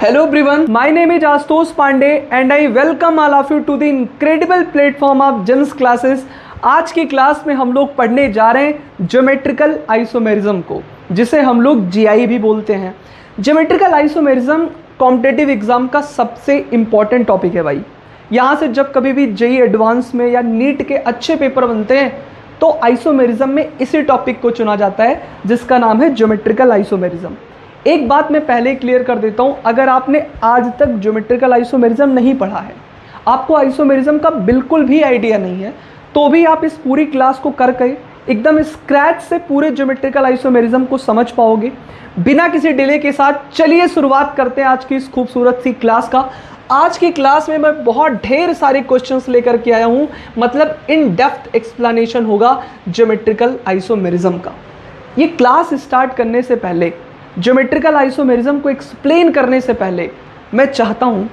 Hello everyone, my name is Ashutosh Pandey and I welcome all of you to the incredible platform of GEMS classes। आज की class में हम लोग पढ़ने जा रहे हैं ज्योमेट्रिकल आइसोमेरिज्म को, जिसे हम लोग जीआई भी बोलते हैं। ज्योमेट्रिकल आइसोमेरिज्म कॉम्पिटिटिव एग्जाम का सबसे इम्पॉर्टेंट टॉपिक है भाई। यहाँ से जब कभी भी जेईई एडवांस में या नीट के अच्छे पेपर बनते हैं तो आइसोमेरिज्म में इसी टॉपिक को चुना जाता है जिसका नाम है ज्योमेट्रिकल आइसोमेरिज्म। एक बात मैं पहले क्लियर कर देता हूँ, अगर आपने आज तक ज्योमेट्रिकल आइसोमेरिज्म नहीं पढ़ा है, आपको आइसोमेरिज्म का बिल्कुल भी आइडिया नहीं है, तो भी आप इस पूरी क्लास को करके एकदम स्क्रैच से पूरे ज्योमेट्रिकल आइसोमेरिज्म को समझ पाओगे। बिना किसी डिले के साथ चलिए शुरुआत करते हैं आज की इस खूबसूरत सी क्लास का। आज की क्लास में मैं बहुत ढेर सारे क्वेश्चंस लेकर के आया हूँ, मतलब इन डेप्थ एक्सप्लेनेशन होगा ज्योमेट्रिकल आइसोमेरिज्म का। ये क्लास स्टार्ट करने से पहले, ज्योमेट्रिकल आइसोमेरिज्म को एक्सप्लेन करने से पहले, मैं चाहता हूँ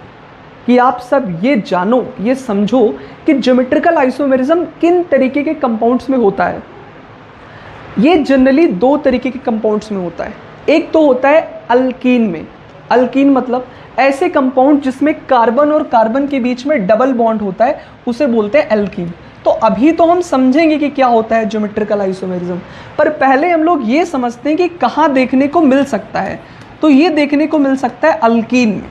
कि आप सब ये जानो, ये समझो कि ज्योमेट्रिकल आइसोमेरिज्म किन तरीके के कंपाउंड्स में होता है। ये जनरली दो तरीके के कंपाउंड्स में होता है। एक तो होता है अल्कीन में। अल्कीन मतलब ऐसे कंपाउंड जिसमें कार्बन और कार्बन के बीच में डबल बॉन्ड होता है, उसे बोलते हैं एल्कीन। तो अभी तो हम समझेंगे कि क्या होता है ज्योमेट्रिकल आइसोमेरिज्म, पर पहले हम लोग ये समझते हैं कि कहाँ देखने को मिल सकता है। तो ये देखने को मिल सकता है अल्कीन में।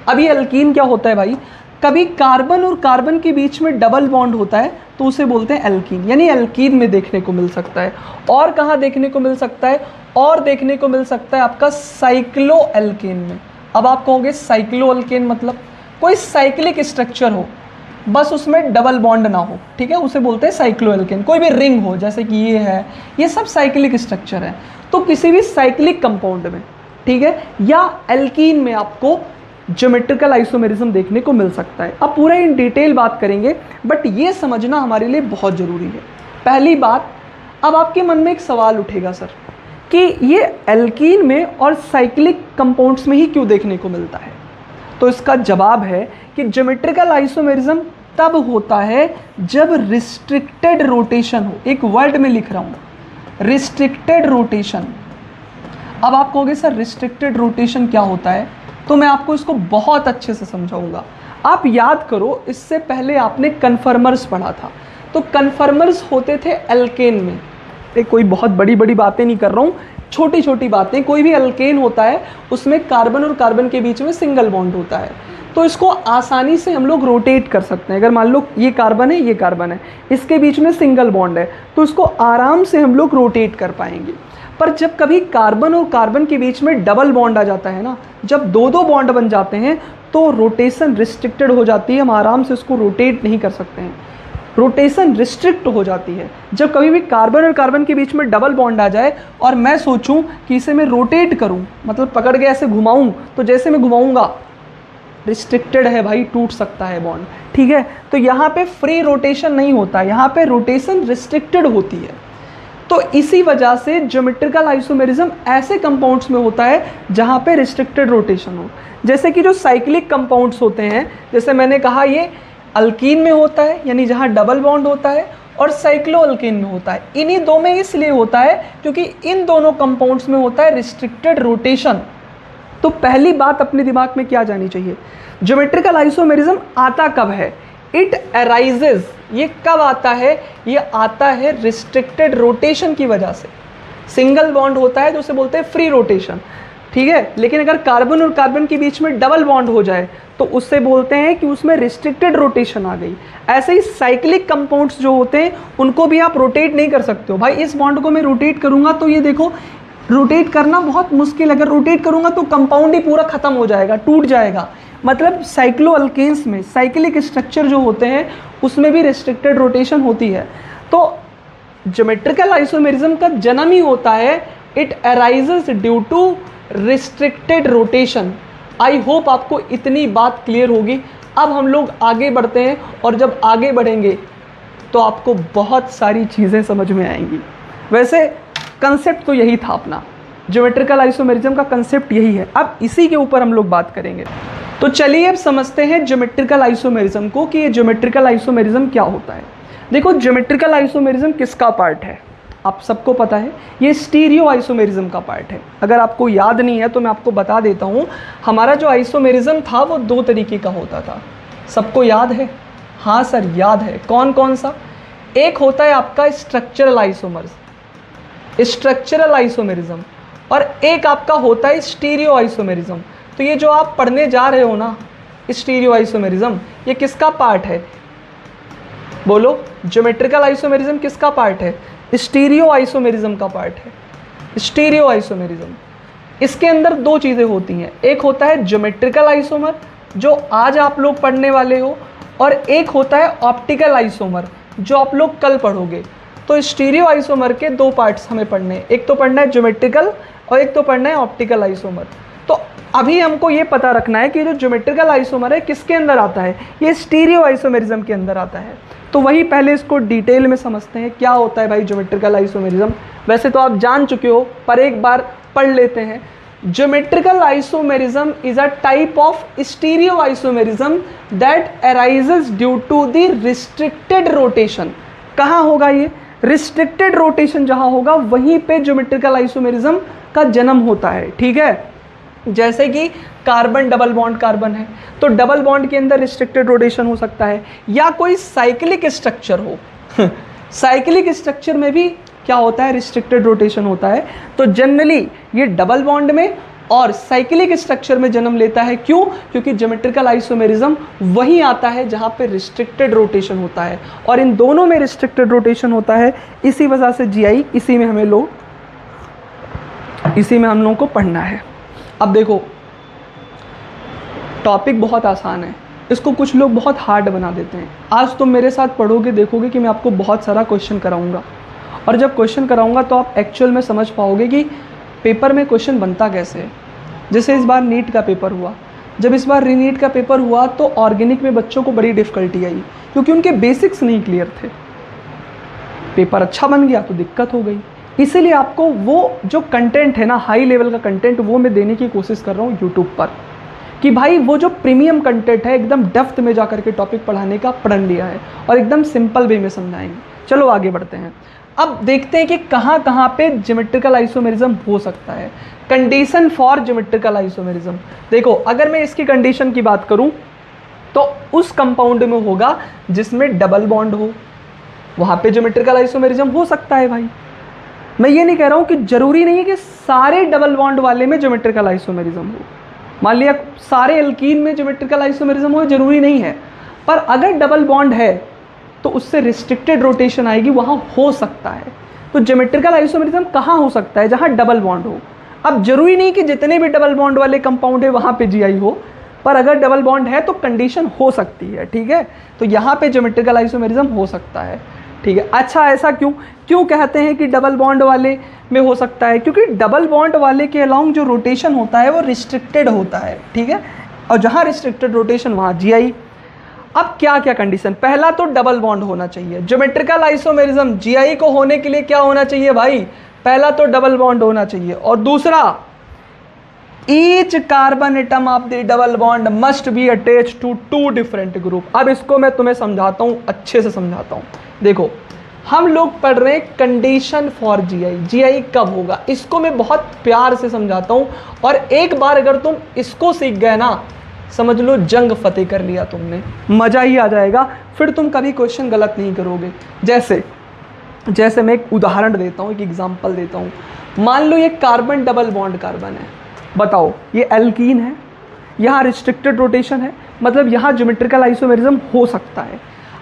अब ये अल्कीन क्या होता है भाई, कभी कार्बन और कार्बन के बीच में डबल बॉन्ड होता है तो उसे बोलते हैं एल्कीन, यानी एल्कीन में देखने को मिल सकता है। और कहाँ देखने को मिल सकता है, और देखने को मिल सकता है आपका साइक्लो एल्केन में। अब आप कहोगे साइक्लो एल्केन मतलब कोई साइक्लिक स्ट्रक्चर हो, बस उसमें डबल बॉन्ड ना हो, ठीक है, उसे बोलते हैं साइक्लो एल्केन। कोई भी रिंग हो जैसे कि ये है, ये सब साइक्लिक स्ट्रक्चर है। तो किसी भी साइक्लिक कंपाउंड में, ठीक है, या एल्कीन में आपको ज्योमेट्रिकल आइसोमेरिज्म देखने को मिल सकता है। अब पूरा इन डिटेल बात करेंगे, बट ये समझना हमारे लिए बहुत ज़रूरी है। पहली बात, अब आपके मन में एक सवाल उठेगा सर कि ये एल्कीन में और साइक्लिक कंपाउंड्स में ही क्यों देखने को मिलता है। तो इसका जवाब है कि ज्योमेट्रिकल आइसोमेरिज्म तब होता है जब रिस्ट्रिक्टेड रोटेशन हो। एक वर्ड में लिख रहा हूँ, रिस्ट्रिक्टेड रोटेशन। अब आप कहोगे सर रिस्ट्रिक्टेड रोटेशन क्या होता है, तो मैं आपको इसको बहुत अच्छे से समझाऊंगा। आप याद करो, इससे पहले आपने कन्फर्मर्स पढ़ा था। तो कन्फर्मर्स होते थे एल्केन में। कोई बहुत बड़ी बड़ी बातें नहीं कर रहा हूँ, छोटी छोटी बातें। कोई भी अल्केन होता है उसमें कार्बन और कार्बन के बीच में सिंगल बॉन्ड होता है, तो इसको आसानी से हम लोग रोटेट कर सकते हैं। अगर मान लो ये कार्बन है, ये कार्बन है, इसके बीच में सिंगल बॉन्ड है, तो इसको आराम से हम लोग रोटेट कर पाएंगे। पर जब कभी कार्बन और कार्बन के बीच में डबल बॉन्ड आ जाता है ना, जब दो दो बॉन्ड बन जाते हैं तो रोटेशन रिस्ट्रिक्टेड हो जाती है, हम आराम से इसको रोटेट नहीं कर सकते हैं। रोटेशन रिस्ट्रिक्ट हो जाती है जब कभी भी कार्बन और कार्बन के बीच में डबल बॉन्ड आ जाए और मैं सोचूं कि इसे मैं रोटेट करूं, मतलब पकड़ के ऐसे घुमाऊं, तो जैसे मैं घुमाऊंगा रिस्ट्रिक्टेड है भाई, टूट सकता है बॉन्ड, ठीक है। तो यहाँ पे फ्री रोटेशन नहीं होता, यहाँ पे रोटेशन रिस्ट्रिक्टेड होती है। तो इसी वजह से ज्योमेट्रिकल आइसोमेरिज्म ऐसे कंपाउंड्स में होता है जहाँ पे रिस्ट्रिक्टेड रोटेशन हो। जैसे कि जो साइक्लिक कंपाउंड्स होते हैं, जैसे मैंने कहा ये अल्कीन में होता है, यानी जहाँ डबल बॉन्ड होता है, और साइक्लो अल्कीन में होता है। इन्हीं दो में इसलिए होता है क्योंकि इन दोनों कंपाउंड्स में होता है रिस्ट्रिक्टेड रोटेशन। तो पहली बात अपने दिमाग में क्या जानी चाहिए, ज्योमेट्रिकल आइसोमेरिज्म आता कब है, इट अराइजेज। ये कब आता है, ये आता है रिस्ट्रिक्टेड रोटेशन की वजह से। सिंगल बॉन्ड होता है जो उसे बोलते हैं फ्री रोटेशन, ठीक है, लेकिन अगर कार्बन और कार्बन के बीच में डबल बॉन्ड हो जाए तो उससे बोलते हैं कि उसमें रिस्ट्रिक्टेड रोटेशन आ गई। ऐसे ही साइक्लिक कंपाउंड्स जो होते हैं उनको भी आप रोटेट नहीं कर सकते हो। भाई इस बॉन्ड को मैं रोटेट करूंगा तो ये देखो रोटेट करना बहुत मुश्किल, अगर रोटेट करूंगा तो कंपाउंड ही पूरा खत्म हो जाएगा, टूट जाएगा। मतलब साइक्लो अल्केन्स में साइक्लिक स्ट्रक्चर जो होते हैं उसमें भी रिस्ट्रिक्टेड रोटेशन होती है। तो ज्योमेट्रिकल आइसोमेरिज्म का जन्म ही होता है, it arises due to restricted rotation. I hope आपको इतनी बात क्लियर होगी। अब हम लोग आगे बढ़ते हैं, और जब आगे बढ़ेंगे तो आपको बहुत सारी चीज़ें समझ में आएंगी। वैसे कंसेप्ट तो यही था अपना, ज्योमेट्रिकल आइसोमेरिज्म का कंसेप्ट यही है। अब इसी के ऊपर हम लोग बात करेंगे। तो चलिए अब समझते हैं ज्योमेट्रिकल आइसोमेरिज्म को, कि ये ज्योमेट्रिकल आइसोमेरिज्म क्या होता है। देखो ज्योमेट्रिकल आइसोमेरिज्म किसका पार्ट है, आप सबको पता है, ये स्टीरियो आइसोमेरिज्म का पार्ट है। अगर आपको याद नहीं है तो मैं आपको बता देता हूँ, हमारा जो आइसोमेरिज्म था वो 2 तरीके का होता था। सबको याद है? हाँ सर याद है। कौन कौन सा? एक होता है आपका स्ट्रक्चरल आइसोमर्स, स्ट्रक्चरल आइसोमेरिज्म, और एक आपका होता है स्टीरियो आइसोमेरिज्म। तो ये जो आप पढ़ने जा रहे हो ना, स्टीरियो आइसोमेरिज्म, ये किसका पार्ट है? बोलो, ज्योमेट्रिकल आइसोमेरिज्म किसका पार्ट है? स्टीरियो आइसोमेरिज्म का पार्ट है। स्टीरियो आइसोमेरिज्म, इसके अंदर 2 चीज़ें होती हैं। एक होता है ज्योमेट्रिकल आइसोमर जो आज आप लोग पढ़ने वाले हो, और एक होता है ऑप्टिकल आइसोमर जो आप लोग कल पढ़ोगे। तो स्टीरियो आइसोमर के 2 पार्ट्स हमें पढ़ने हैं, एक तो पढ़ना है ज्योमेट्रिकल और एक तो पढ़ना है ऑप्टिकल आइसोमर। तो अभी हमको ये पता रखना है कि जो ज्योमेट्रिकल आइसोमर है किसके अंदर आता है? ये स्टीरियो आइसोमेरिज्म के अंदर आता है। तो वही पहले इसको डिटेल में समझते हैं, क्या होता है भाई ज्योमेट्रिकल आइसोमेरिज्म। वैसे तो आप जान चुके हो, पर एक बार पढ़ लेते हैं। Geometrical isomerism is a type of stereo isomerism that arises due to the restricted rotation. कहाँ होगा ये? रिस्ट्रिक्टेड रोटेशन जहाँ होगा वहीं पे ज्योमेट्रिकल आइसोमेरिज्म का जन्म होता है। ठीक है, जैसे कि कार्बन डबल बॉन्ड कार्बन है, तो डबल बॉन्ड के अंदर रिस्ट्रिक्टेड रोटेशन हो सकता है, या कोई साइक्लिक स्ट्रक्चर हो साइक्लिक स्ट्रक्चर में भी क्या होता है? रिस्ट्रिक्टेड रोटेशन होता है। तो जनरली ये डबल बॉन्ड में और साइक्लिक स्ट्रक्चर में जन्म लेता है। क्यों? क्योंकि ज्योमेट्रिकल आइसोमेरिज्म वहीं आता है जहाँ पे रिस्ट्रिक्टेड रोटेशन होता है, और इन दोनों में रिस्ट्रिक्टेड रोटेशन होता है। इसी वजह से जीआई इसी में हम लोगों को पढ़ना है। अब देखो, टॉपिक बहुत आसान है, इसको कुछ लोग बहुत हार्ड बना देते हैं। आज तुम मेरे साथ पढ़ोगे, देखोगे कि मैं आपको बहुत सारा क्वेश्चन कराऊंगा, और जब क्वेश्चन कराऊंगा तो आप एक्चुअल में समझ पाओगे कि पेपर में क्वेश्चन बनता कैसे है। जैसे इस बार नीट का पेपर हुआ, जब इस बार रीनीट का पेपर हुआ तो ऑर्गेनिक में बच्चों को बड़ी डिफ़िकल्टी आई, क्योंकि उनके बेसिक्स नहीं क्लियर थे। पेपर अच्छा बन गया तो दिक्कत हो गई। इसीलिए आपको वो जो कंटेंट है ना, हाई लेवल का कंटेंट, वो मैं देने की कोशिश कर रहा हूँ यूट्यूब पर, कि भाई वो जो प्रीमियम कंटेंट है एकदम डेप्थ में जाकर के टॉपिक पढ़ाने का प्रण लिया है, और एकदम सिंपल वे में समझाएंगे। चलो आगे बढ़ते हैं। अब देखते हैं कि कहाँ कहाँ पे ज्योमेट्रिकल आइसोमेरिज्म हो सकता है। कंडीशन फॉर ज्योमेट्रिकल आइसोमेरिज्म, देखो अगर मैं इसकी कंडीशन की बात करूँ तो उस कंपाउंड में होगा जिसमें डबल बॉन्ड हो, वहाँ पे ज्योमेट्रिकल आइसोमेरिज्म हो सकता है। भाई मैं ये नहीं कह रहा हूँ कि ज़रूरी नहीं है कि सारे डबल बॉन्ड वाले में ज्योमेट्रिकल आइसोमेरिज्म हो। मान लिया सारे एल्कीन में ज्योमेट्रिकल आइसोमेरिज्म हो, ज़रूरी नहीं है, पर अगर डबल बॉन्ड है तो उससे रिस्ट्रिक्टेड रोटेशन आएगी, वहाँ हो सकता है। तो ज्योमेट्रिकल आइसोमेरिज्म कहाँ हो सकता है? जहाँ डबल बॉन्ड हो। अब जरूरी नहीं कि जितने भी डबल बॉन्ड वाले कंपाउंड है वहाँ पे जीआई हो, पर अगर डबल बॉन्ड है तो कंडीशन हो सकती है। ठीक है, तो यहाँ पे ज्योमेट्रिकल आइसोमेरिज्म हो सकता है। ठीक है, अच्छा ऐसा क्यों कहते हैं कि डबल बॉन्ड वाले में हो सकता है? क्योंकि डबल बॉन्ड वाले के अलाउंग जो रोटेशन होता है वो रिस्ट्रिक्टेड होता है। ठीक है, और जहाँ रिस्ट्रिक्टेड रोटेशन वहाँ जीआई। अब क्या क्या कंडीशन? पहला तो डबल बॉन्ड होना चाहिए। ज्योमेट्रिकल आइसोमेरिज्म जीआई को होने के लिए क्या होना चाहिए भाई? पहला तो डबल बॉन्ड होना चाहिए, और दूसरा each carbon atom of the double bond must be attached to 2 different group. अब इसको मैं तुम्हें समझाता हूँ, अच्छे से समझाता हूँ। देखो हम लोग पढ़ रहे हैं कंडीशन फॉर जीआई, जीआई कब होगा, इसको मैं बहुत प्यार से समझाता हूँ, और एक बार अगर तुम इसको सीख गए ना, समझ लो जंग फतेह कर लिया तुमने, मज़ा ही आ जाएगा। फिर तुम कभी क्वेश्चन गलत नहीं करोगे। जैसे मैं एक उदाहरण देता हूँ, एक एग्जांपल देता हूँ। मान लो ये कार्बन डबल बॉन्ड कार्बन है, बताओ ये एल्कीन है, यहाँ रिस्ट्रिक्टेड रोटेशन है, मतलब यहाँ ज्योमेट्रिकल आइसोमेरिज्म हो सकता है।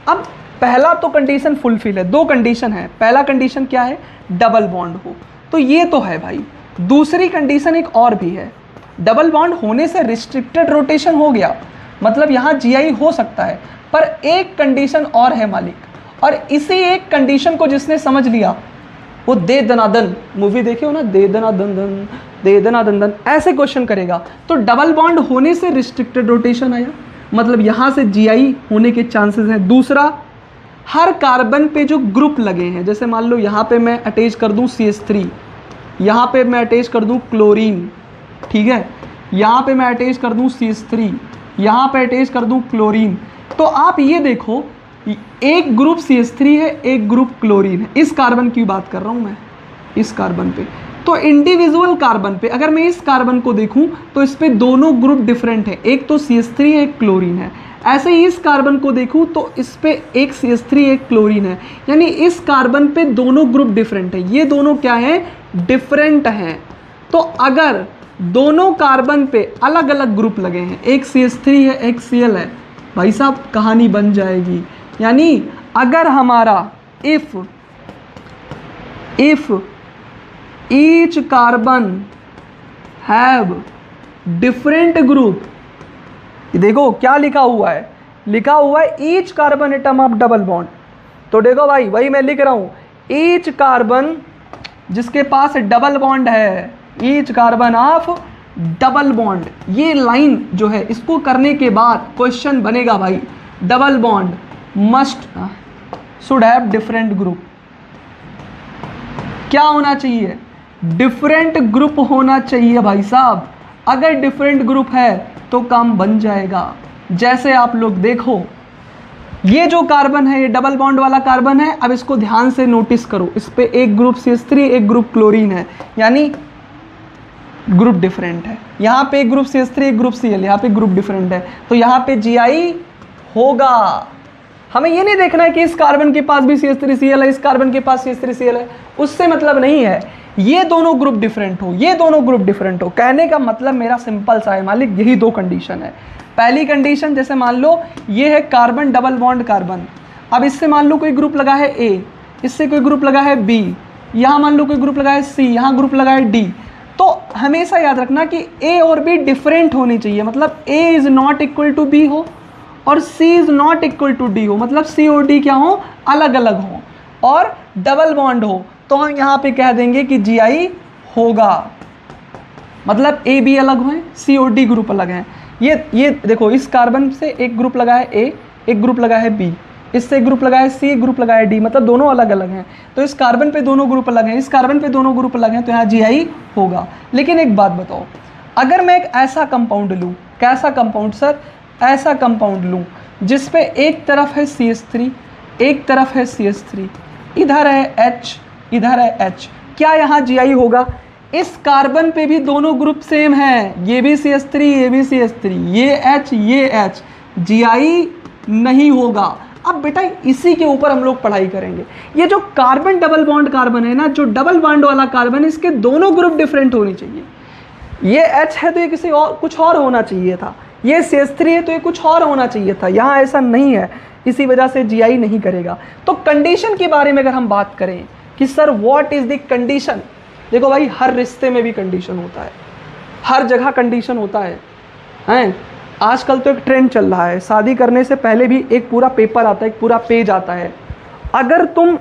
अब पहला तो कंडीशन फुलफिल है, 2 कंडीशन है। पहला कंडीशन क्या है? डबल बॉन्ड हो, तो ये तो है भाई। दूसरी कंडीशन एक और भी है, डबल बॉन्ड होने से रिस्ट्रिक्टेड रोटेशन हो गया, मतलब यहाँ जीआई हो सकता है। पर एक कंडीशन और है मालिक, और इसी एक कंडीशन को जिसने समझ लिया वो दे दनादन, मूवी देखे हो ना, दे दनादन दन, दे दनादन दन, ऐसे क्वेश्चन करेगा। तो डबल बॉन्ड होने से रिस्ट्रिक्टेड रोटेशन आया, मतलब यहाँ से जीआई होने के चांसेस हैं। दूसरा, हर कार्बन पे जो ग्रुप लगे हैं, जैसे मान लो यहाँ पे मैं अटैच कर दूँ CH3, यहाँ पे मैं अटैच कर दूँ क्लोरीन, ठीक है, यहाँ पे मैं अटैच कर दूँ CH3, यहाँ पे अटैच कर दूँ क्लोरीन। तो आप ये देखो एक ग्रुप CH3 है, एक ग्रुप क्लोरीन है। इस कार्बन की बात कर रहा हूं मैं, इस कार्बन पे। तो इंडिविजुअल कार्बन पे अगर मैं इस कार्बन को देखूं तो इस पे दोनों ग्रुप डिफरेंट है, एक तो CH3 है, एक क्लोरीन है। ऐसे ही इस कार्बन को देखूं तो इस पे एक CH3 एक क्लोरीन है, यानी इस कार्बन पे दोनों ग्रुप डिफरेंट है। ये दोनों क्या है, डिफरेंट हैं। तो अगर दोनों कार्बन पे अलग अलग ग्रुप लगे हैं, एक CH3 है, एक Cl है, भाई साहब कहानी बन जाएगी। यानी अगर हमारा if each carbon have different group, देखो क्या लिखा हुआ है, लिखा हुआ है each carbon atom of double bond. तो देखो भाई वही मैं लिख रहा हूं, ईच कार्बन जिसके पास डबल बॉन्ड है, each carbon of double bond. ये लाइन जो है इसको करने के बाद क्वेश्चन बनेगा भाई, double bond must should have different group. क्या होना चाहिए, डिफरेंट ग्रुप होना चाहिए भाई साहब। अगर डिफरेंट ग्रुप है तो काम बन जाएगा। जैसे आप लोग देखो, ये जो कार्बन है ये डबल बॉन्ड वाला कार्बन है। अब इसको ध्यान से नोटिस करो, इस पे एक ग्रुप CH3 एक ग्रुप क्लोरीन है, यानी ग्रुप डिफरेंट है। यहाँ पे एक ग्रुप CH3 एक ग्रुप Cl, यहाँ पे ग्रुप डिफरेंट है, तो यहाँ पे Gi होगा। हमें ये नहीं देखना है कि इस कार्बन के पास भी CH3Cl है, इस कार्बन के पास CH3Cl है, उससे मतलब नहीं है। ये दोनों ग्रुप डिफरेंट हो, ये दोनों ग्रुप डिफरेंट हो, कहने का मतलब मेरा सिंपल सा है मालिक, यही दो कंडीशन है। पहली कंडीशन, जैसे मान लो ये है कार्बन डबल बॉन्ड कार्बन, अब इससे मान लो कोई ग्रुप लगा है A, इससे कोई ग्रुप लगा है B, यहाँ मान लो कोई ग्रुप लगा है C, यहाँ ग्रुप लगा है D। तो हमेशा याद रखना कि A और B डिफरेंट होनी चाहिए, मतलब A is not equal to B हो और C is not equal to D हो, मतलब C और D क्या हो, अलग अलग हो, और डबल बॉन्ड हो। तो हम यहाँ पे कह देंगे कि Gi होगा, मतलब A B अलग हुए, C और D ग्रुप अलग हैं। ये देखो, इस कार्बन से एक ग्रुप लगा है A, एक ग्रुप लगा है B, इससे एक ग्रुप लगा है C, एक ग्रुप लगा है D, मतलब दोनों अलग अलग हैं। तो इस कार्बन पे दोनों ग्रुप अलग हैं, इस कार्बन पे दोनों ग्रुप अलग हैं, तो यहाँ Gi होगा। लेकिन एक बात बताओ, अगर मैं एक ऐसा कंपाउंड लूँ, कैसा कंपाउंड सर, ऐसा कंपाउंड लूँ जिस पे एक तरफ है CH3 एक तरफ है CH3, इधर है H इधर है H, क्या यहाँ Gi होगा? इस कार्बन पे भी दोनों ग्रुप सेम हैं, ये भी CH3 ये भी CH3, ये H ये H, Gi नहीं होगा। अब बेटा इसी के ऊपर हम लोग पढ़ाई करेंगे। ये जो कार्बन डबल बॉन्ड कार्बन है ना, जो डबल बॉन्ड वाला कार्बन, इसके दोनों ग्रुप डिफरेंट होनी चाहिए। ये H है तो ये किसी और कुछ और होना चाहिए था, ये CH3 है तो ये कुछ और होना चाहिए था, यहाँ ऐसा नहीं है, इसी वजह से Gi नहीं करेगा। तो कंडीशन के बारे में अगर हम बात करें कि sir what is the condition, देखो भाई हर रिश्ते में भी कंडीशन होता है, हर जगह कंडीशन होता है, हैं? आजकल तो एक ट्रेंड चल रहा है, शादी करने से पहले भी एक पूरा पेपर आता है, एक पूरा पेज आता है। अगर तुम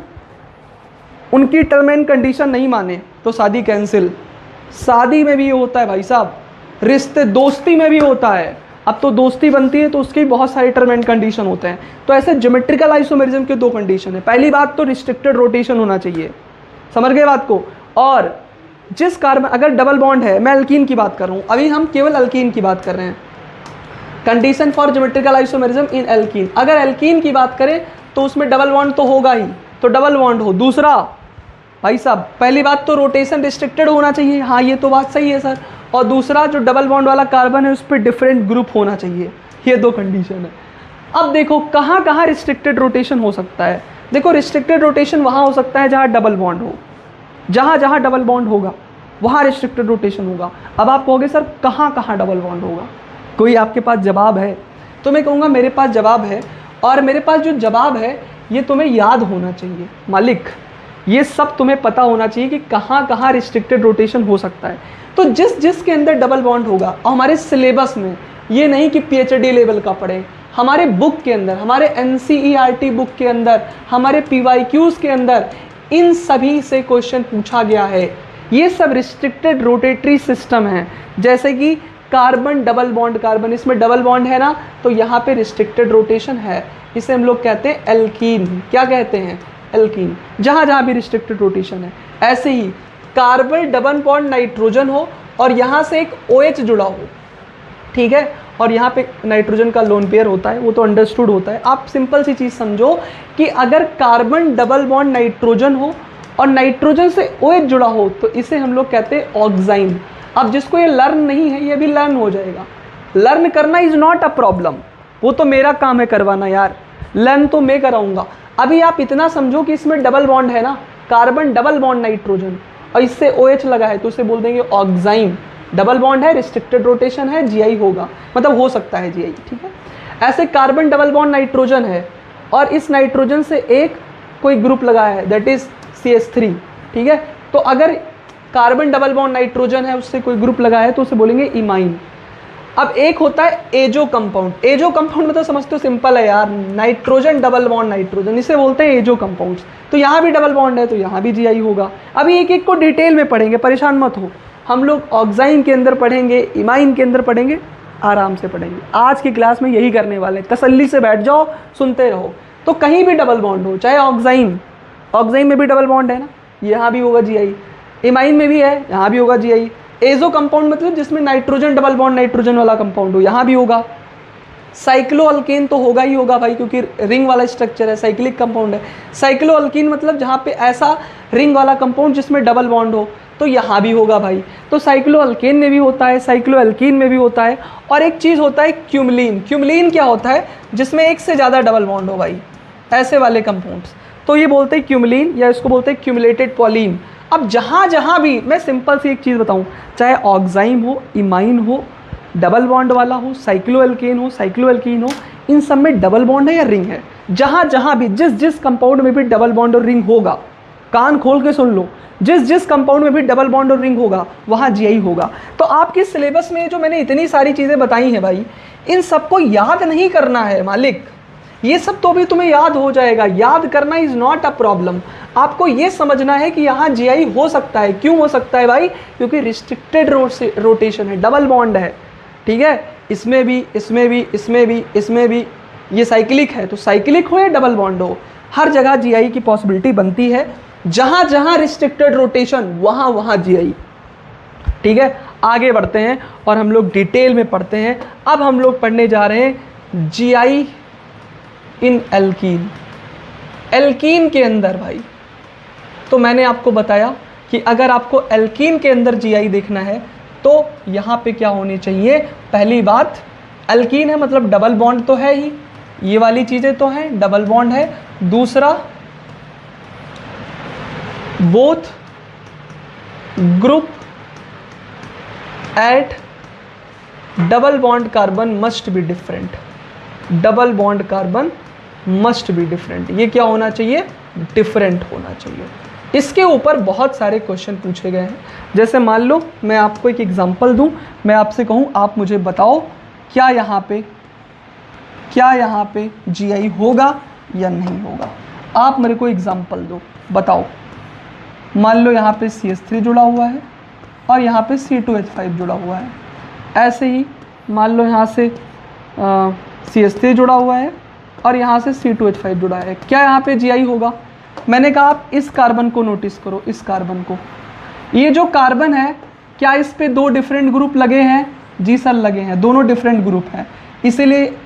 उनकी टर्म एंड कंडीशन नहीं माने तो शादी कैंसिल। शादी में भी ये होता है भाई साहब, रिश्ते दोस्ती में भी होता है। अब तो दोस्ती बनती है तो उसके बहुत सारे टर्म एंड कंडीशन होते हैं। तो ऐसे ज्योमेट्रिकल आइसोमेरिज्म के दो कंडीशन है। पहली बात तो रिस्ट्रिक्टेड रोटेशन होना चाहिए, समझ गए बात को। और जिस कार्बन, अगर डबल बॉन्ड है, मैं अल्कीन की बात कर रहा हूँ, अभी हम केवल अल्कीन की बात कर रहे हैं। Condition for geometrical isomerism in alkene, अगर एल्कीन की बात करें तो उसमें डबल बॉन्ड तो होगा ही, तो डबल बॉन्ड हो। दूसरा भाई साहब, पहली बात तो रोटेशन रिस्ट्रिक्टेड होना चाहिए, हाँ ये तो बात सही है सर। और दूसरा जो डबल बॉन्ड वाला कार्बन है उस पर डिफरेंट ग्रुप होना चाहिए, ये दो कंडीशन है। अब देखो कहाँ कहाँ रिस्ट्रिक्टेड रोटेशन हो सकता है। देखो रिस्ट्रिक्टेड रोटेशन वहाँ हो सकता है जहाँ डबल बॉन्ड हो, जहाँ जहाँ डबल बॉन्ड होगा वहाँ रिस्ट्रिक्टेड रोटेशन होगा। अब आप कहोगे सर कहाँ कहाँ डबल बॉन्ड होगा, कोई आपके पास जवाब है? तो मैं कहूँगा मेरे पास जवाब है, और मेरे पास जो जवाब है ये तुम्हें याद होना चाहिए मालिक, ये सब तुम्हें पता होना चाहिए कि कहाँ कहाँ रिस्ट्रिक्टेड रोटेशन हो सकता है। तो जिसके अंदर डबल बॉन्ड होगा, और हमारे सिलेबस में ये नहीं कि PhD लेवल का पढ़े, हमारे बुक के अंदर, हमारे NCERT बुक के अंदर, हमारे PYQs के अंदर इन सभी से क्वेश्चन पूछा गया है। ये सब रिस्ट्रिक्टेड रोटेटरी सिस्टम है, जैसे कि कार्बन डबल बॉन्ड कार्बन, इसमें डबल बॉन्ड है ना, तो यहाँ पे रिस्ट्रिक्टेड रोटेशन है, इसे हम लोग कहते हैं एल्कीन। क्या कहते हैं? एल्कीन। जहाँ जहाँ भी रिस्ट्रिक्टेड रोटेशन है। ऐसे ही कार्बन डबल बॉन्ड नाइट्रोजन हो और यहाँ से एक OH जुड़ा हो, ठीक है, और यहाँ पे नाइट्रोजन का लोन पेयर होता है, वो तो अंडरस्टूड होता है। आप सिंपल सी चीज़ समझो कि अगर कार्बन डबल बॉन्ड नाइट्रोजन हो और नाइट्रोजन से OH जुड़ा हो तो इसे हम लोग कहते हैं ऑक्साइन। अब जिसको ये लर्न नहीं है ये भी लर्न हो जाएगा। लर्न करना इज़ नॉट अ प्रॉब्लम, वो तो मेरा काम है करवाना यार, लर्न तो मैं कराऊंगा। अभी आप इतना समझो कि इसमें डबल बॉन्ड है ना, कार्बन डबल बॉन्ड नाइट्रोजन और इससे OH लगा है तो उसे बोल देंगे ऑक्साइन। डबल बॉन्ड है, रिस्ट्रिक्टेड रोटेशन है, Gi होगा, मतलब हो सकता है Gi, ठीक है। ऐसे कार्बन डबल बॉन्ड नाइट्रोजन है और इस नाइट्रोजन से एक कोई ग्रुप लगाया है दैट इज CH3, ठीक है। तो अगर कार्बन डबल बॉन्ड नाइट्रोजन है उससे कोई ग्रुप लगाया है तो उसे बोलेंगे इमाइन। अब एक होता है एजो कंपाउंड। एजो कंपाउंड मतलब समझते हो, सिंपल है यार, नाइट्रोजन डबल बॉन्ड नाइट्रोजन, इसे बोलते हैं एजो कंपाउंड्स। तो यहाँ भी डबल बॉन्ड है तो यहाँ भी Gi होगा। अभी एक एक को डिटेल में पढ़ेंगे, परेशान मत हो। हम लोग ऑक्साइन के अंदर पढ़ेंगे, इमाइन के अंदर पढ़ेंगे, आराम से पढ़ेंगे। आज की क्लास में यही करने वाले हैं, तसल्ली से बैठ जाओ, सुनते रहो। तो कहीं भी डबल बॉन्ड हो, चाहे ऑक्साइन में भी डबल बॉन्ड है ना, यहाँ भी होगा Gi, इमाइन में भी है, यहाँ भी होगा Gi। एजो कंपाउंड मतलब जिसमें नाइट्रोजन डबल बॉन्ड नाइट्रोजन वाला कंपाउंड हो, यहाँ भी होगा। साइक्लोअल्केन तो होगा ही होगा भाई, क्योंकि रिंग वाला स्ट्रक्चर है, साइक्लिक कंपाउंड है। साइक्लोअल्कीन मतलब जहाँ पे ऐसा रिंग वाला कंपाउंड जिसमें डबल बॉन्ड हो, तो यहाँ भी होगा भाई। तो साइक्लोअल्केन में भी होता है, साइक्लोअल्कीन में भी होता है। और एक चीज़ होता है क्यूमलीन। क्यूमलीन क्या होता है? जिसमें एक से ज़्यादा डबल बॉन्ड हो भाई, ऐसे वाले कंपाउंड्स, तो ये बोलते हैं क्यूमलीन, या इसको बोलते हैं क्यूमुलेटेड पॉलीन। अब जहाँ जहाँ भी मैं सिंपल सी एक चीज़ बताऊँ, चाहे ऑक्साइन हो, इमाइन हो, डबल बॉन्ड वाला हो, साइक्लोअल्केन हो, साइक्लोअल्कीन हो, इन सब में डबल बॉन्ड है या रिंग है। जहाँ जहाँ भी जिस जिस कंपाउंड में भी डबल बॉन्ड और रिंग होगा, कान खोल के सुन लो, जिस जिस कंपाउंड में भी डबल बॉन्ड और रिंग होगा वहाँ Gi होगा। तो आपके सिलेबस में जो मैंने इतनी सारी चीज़ें बताई हैं भाई, इन सबको याद नहीं करना है मालिक, ये सब तो अभी तुम्हें याद हो जाएगा। याद करना इज़ नॉट अ प्रॉब्लम। आपको ये समझना है कि यहाँ Gi हो सकता है। क्यों हो सकता है भाई? क्योंकि रिस्ट्रिक्टेड रोटेशन है, डबल बॉन्ड है, ठीक है। इसमें भी, इसमें भी, इसमें भी, इसमें भी, ये साइक्लिक है, तो साइक्लिक हो या डबल बॉन्ड हो, हर जगह Gi की पॉसिबिलिटी बनती है। जहाँ जहाँ रिस्ट्रिक्टेड रोटेशन वहाँ वहाँ Gi, ठीक है। आगे बढ़ते हैं और हम लोग डिटेल में पढ़ते हैं। अब हम लोग पढ़ने जा रहे हैं Gi इन एल्कीन। एल्कीन के अंदर भाई, तो मैंने आपको बताया कि अगर आपको एल्कीन के अंदर Gi देखना है तो यहाँ पे क्या होनी चाहिए। पहली बात, एल्कीन है मतलब डबल बॉन्ड तो है ही, ये वाली चीज़ें तो हैं, डबल बॉन्ड है। दूसरा, both group at double bond carbon must be different. Double bond carbon must be different, ये क्या होना चाहिए? डिफरेंट होना चाहिए। इसके ऊपर बहुत सारे क्वेश्चन पूछे गए हैं। जैसे मान लो मैं आपको एक एग्जांपल दूं, मैं आपसे कहूं आप मुझे बताओ क्या यहाँ पे Gi होगा या नहीं होगा। आप मेरे को एग्जांपल दो, बताओ। मान लो यहाँ पे CH3 जुड़ा हुआ है और यहाँ पे C2H5 जुड़ा हुआ है। ऐसे ही मान लो यहाँ से CH3 जुड़ा हुआ है और यहाँ से C2H5 जुड़ा है, क्या यहाँ पे Gi होगा? मैंने कहा आप इस कार्बन को नोटिस करो, इस कार्बन को, ये जो कार्बन है क्या इस पे दो डिफरेंट ग्रुप लगे हैं? जी सर लगे हैं, दोनों डिफरेंट ग्रुप हैं, इसीलिए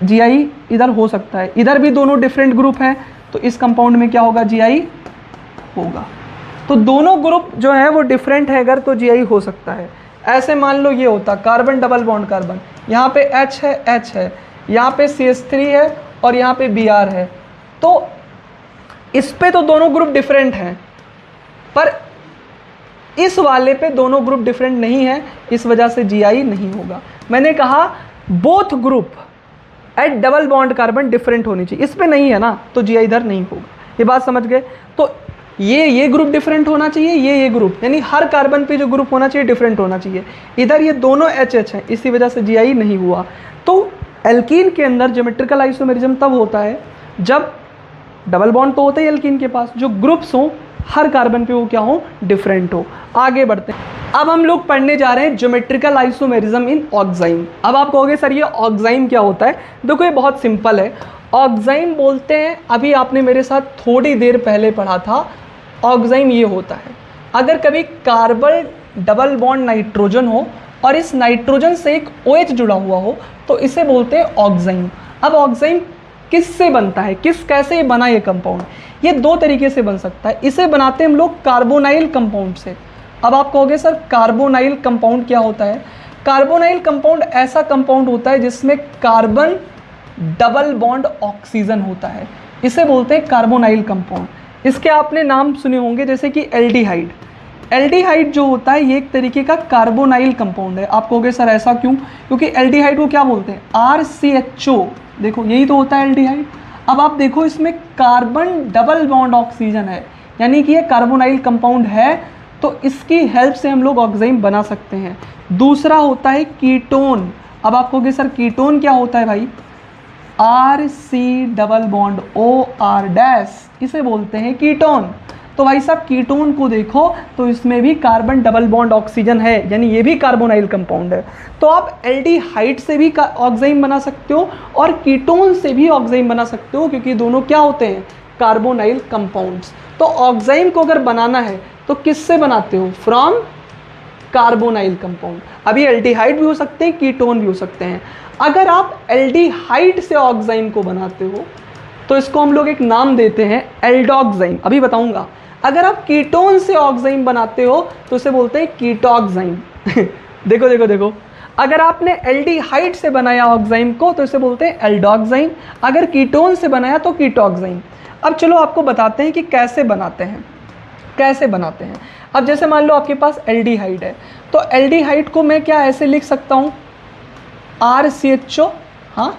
Gi इधर हो सकता है। इधर भी दोनों डिफरेंट ग्रुप हैं तो इस कंपाउंड में क्या होगा? Gi होगा। तो दोनों ग्रुप जो है वो डिफरेंट है अगर, तो Gi हो सकता है। ऐसे मान लो ये होता कार्बन डबल बॉन्ड कार्बन, यहाँ पे H है, यहाँ पे CH3 है और यहाँ पे Br है, तो इस पे तो दोनों ग्रुप डिफरेंट हैं, पर इस वाले पे दोनों ग्रुप डिफरेंट नहीं है, इस वजह से Gi नहीं होगा। मैंने कहा both group at double bond carbon different होनी चाहिए, इस पे नहीं है ना, तो Gi इधर नहीं होगा। ये बात समझ गए? तो ये ग्रुप डिफरेंट होना चाहिए, ये ग्रुप, यानी हर कार्बन पे जो ग्रुप होना चाहिए डिफरेंट होना चाहिए। इधर ये दोनों HH हैं, इसी वजह से Gi नहीं हुआ। तो एल्कीन के अंदर ज्योमेट्रिकल आइसोमेरिज्म तब होता है जब डबल बॉन्ड तो होता है एल्कीन के पास, जो ग्रुप्स हों हर कार्बन पे वो क्या हो? डिफरेंट हो। आगे बढ़ते हैं। अब हम लोग पढ़ने जा रहे हैं ज्योमेट्रिकल आइसोमेरिज्म इन ऑक्साइन। अब आप कहोगे सर ये ऑक्साइन क्या होता है? देखो ये बहुत सिंपल है। ऑक्साइन बोलते हैं, अभी आपने मेरे साथ थोड़ी देर पहले पढ़ा था, ऑक्साइन ये होता है अगर कभी कार्बन डबल बॉन्ड नाइट्रोजन हो और इस नाइट्रोजन से एक OH जुड़ा हुआ हो तो इसे बोलते हैं ऑक्साइन। अब ऑक्साइन किससे बनता है, कैसे बना ये कंपाउंड? ये दो तरीके से बन सकता है। इसे बनाते हैं हम लोग कार्बोनाइल कंपाउंड से। अब आप कहोगे सर कार्बोनाइल कंपाउंड क्या होता है? कार्बोनाइल कंपाउंड ऐसा कंपाउंड होता है जिसमें कार्बन डबल बॉन्ड ऑक्सीजन होता है, इसे बोलते हैं कार्बोनाइल कंपाउंड। इसके आपने नाम सुने होंगे जैसे कि एल्डिहाइड। एल्डिहाइड जो होता है ये एक तरीके का कार्बोनाइल कंपाउंड है। आप कहोगे सर ऐसा क्यों? क्योंकि एल्डिहाइड को क्या बोलते हैं? RCHO। देखो यही तो होता है एल्डिहाइड। अब आप देखो इसमें कार्बन डबल बॉन्ड ऑक्सीजन है, यानी कि ये कार्बोनाइल कंपाउंड है, तो इसकी हेल्प से हम लोग ऑक्साइन बना सकते हैं। दूसरा होता है कीटोन। अब आप कहोगे सर कीटोन क्या होता है भाई? RC डबल बॉन्ड OR-, इसे बोलते हैं कीटोन। तो भाई साहब कीटोन को देखो तो इसमें भी कार्बन डबल बॉन्ड ऑक्सीजन है, यानी ये भी कार्बोनाइल कंपाउंड है। तो आप एल्डिहाइड से भी ऑक्साइन बना सकते हो और कीटोन से भी ऑक्साइन बना सकते हो, क्योंकि दोनों क्या होते हैं? Carbonyl compounds. तो ऑक्साइन को अगर बनाना है तो किससे बनाते हो? From carbonyl compound. अभी एल्डिहाइड भी हो सकते हैं, कीटोन भी हो सकते हैं। अगर आप एल्डिहाइड से ऑक्साइन को बनाते हो तो इसको हम लोग एक नाम देते हैं एल्डोक्साइन, अभी बताऊंगा। अगर आप कीटोन से ऑक्साइन बनाते हो तो इसे बोलते हैं कीटोक्साइन। देखो देखो देखो, अगर आपने एल्डिहाइड से बनाया ऑक्साइन को तो इसे बोलते हैं एल्डोक्साइन, अगर कीटोन से बनाया तो कीटोक्साइन। अब चलो आपको बताते हैं कि कैसे बनाते हैं, कैसे बनाते हैं। अब जैसे मान लो आपके पास एल्डिहाइड है, तो एल्डिहाइड को मैं क्या ऐसे लिख सकता हूँ? RCHO। हाँ,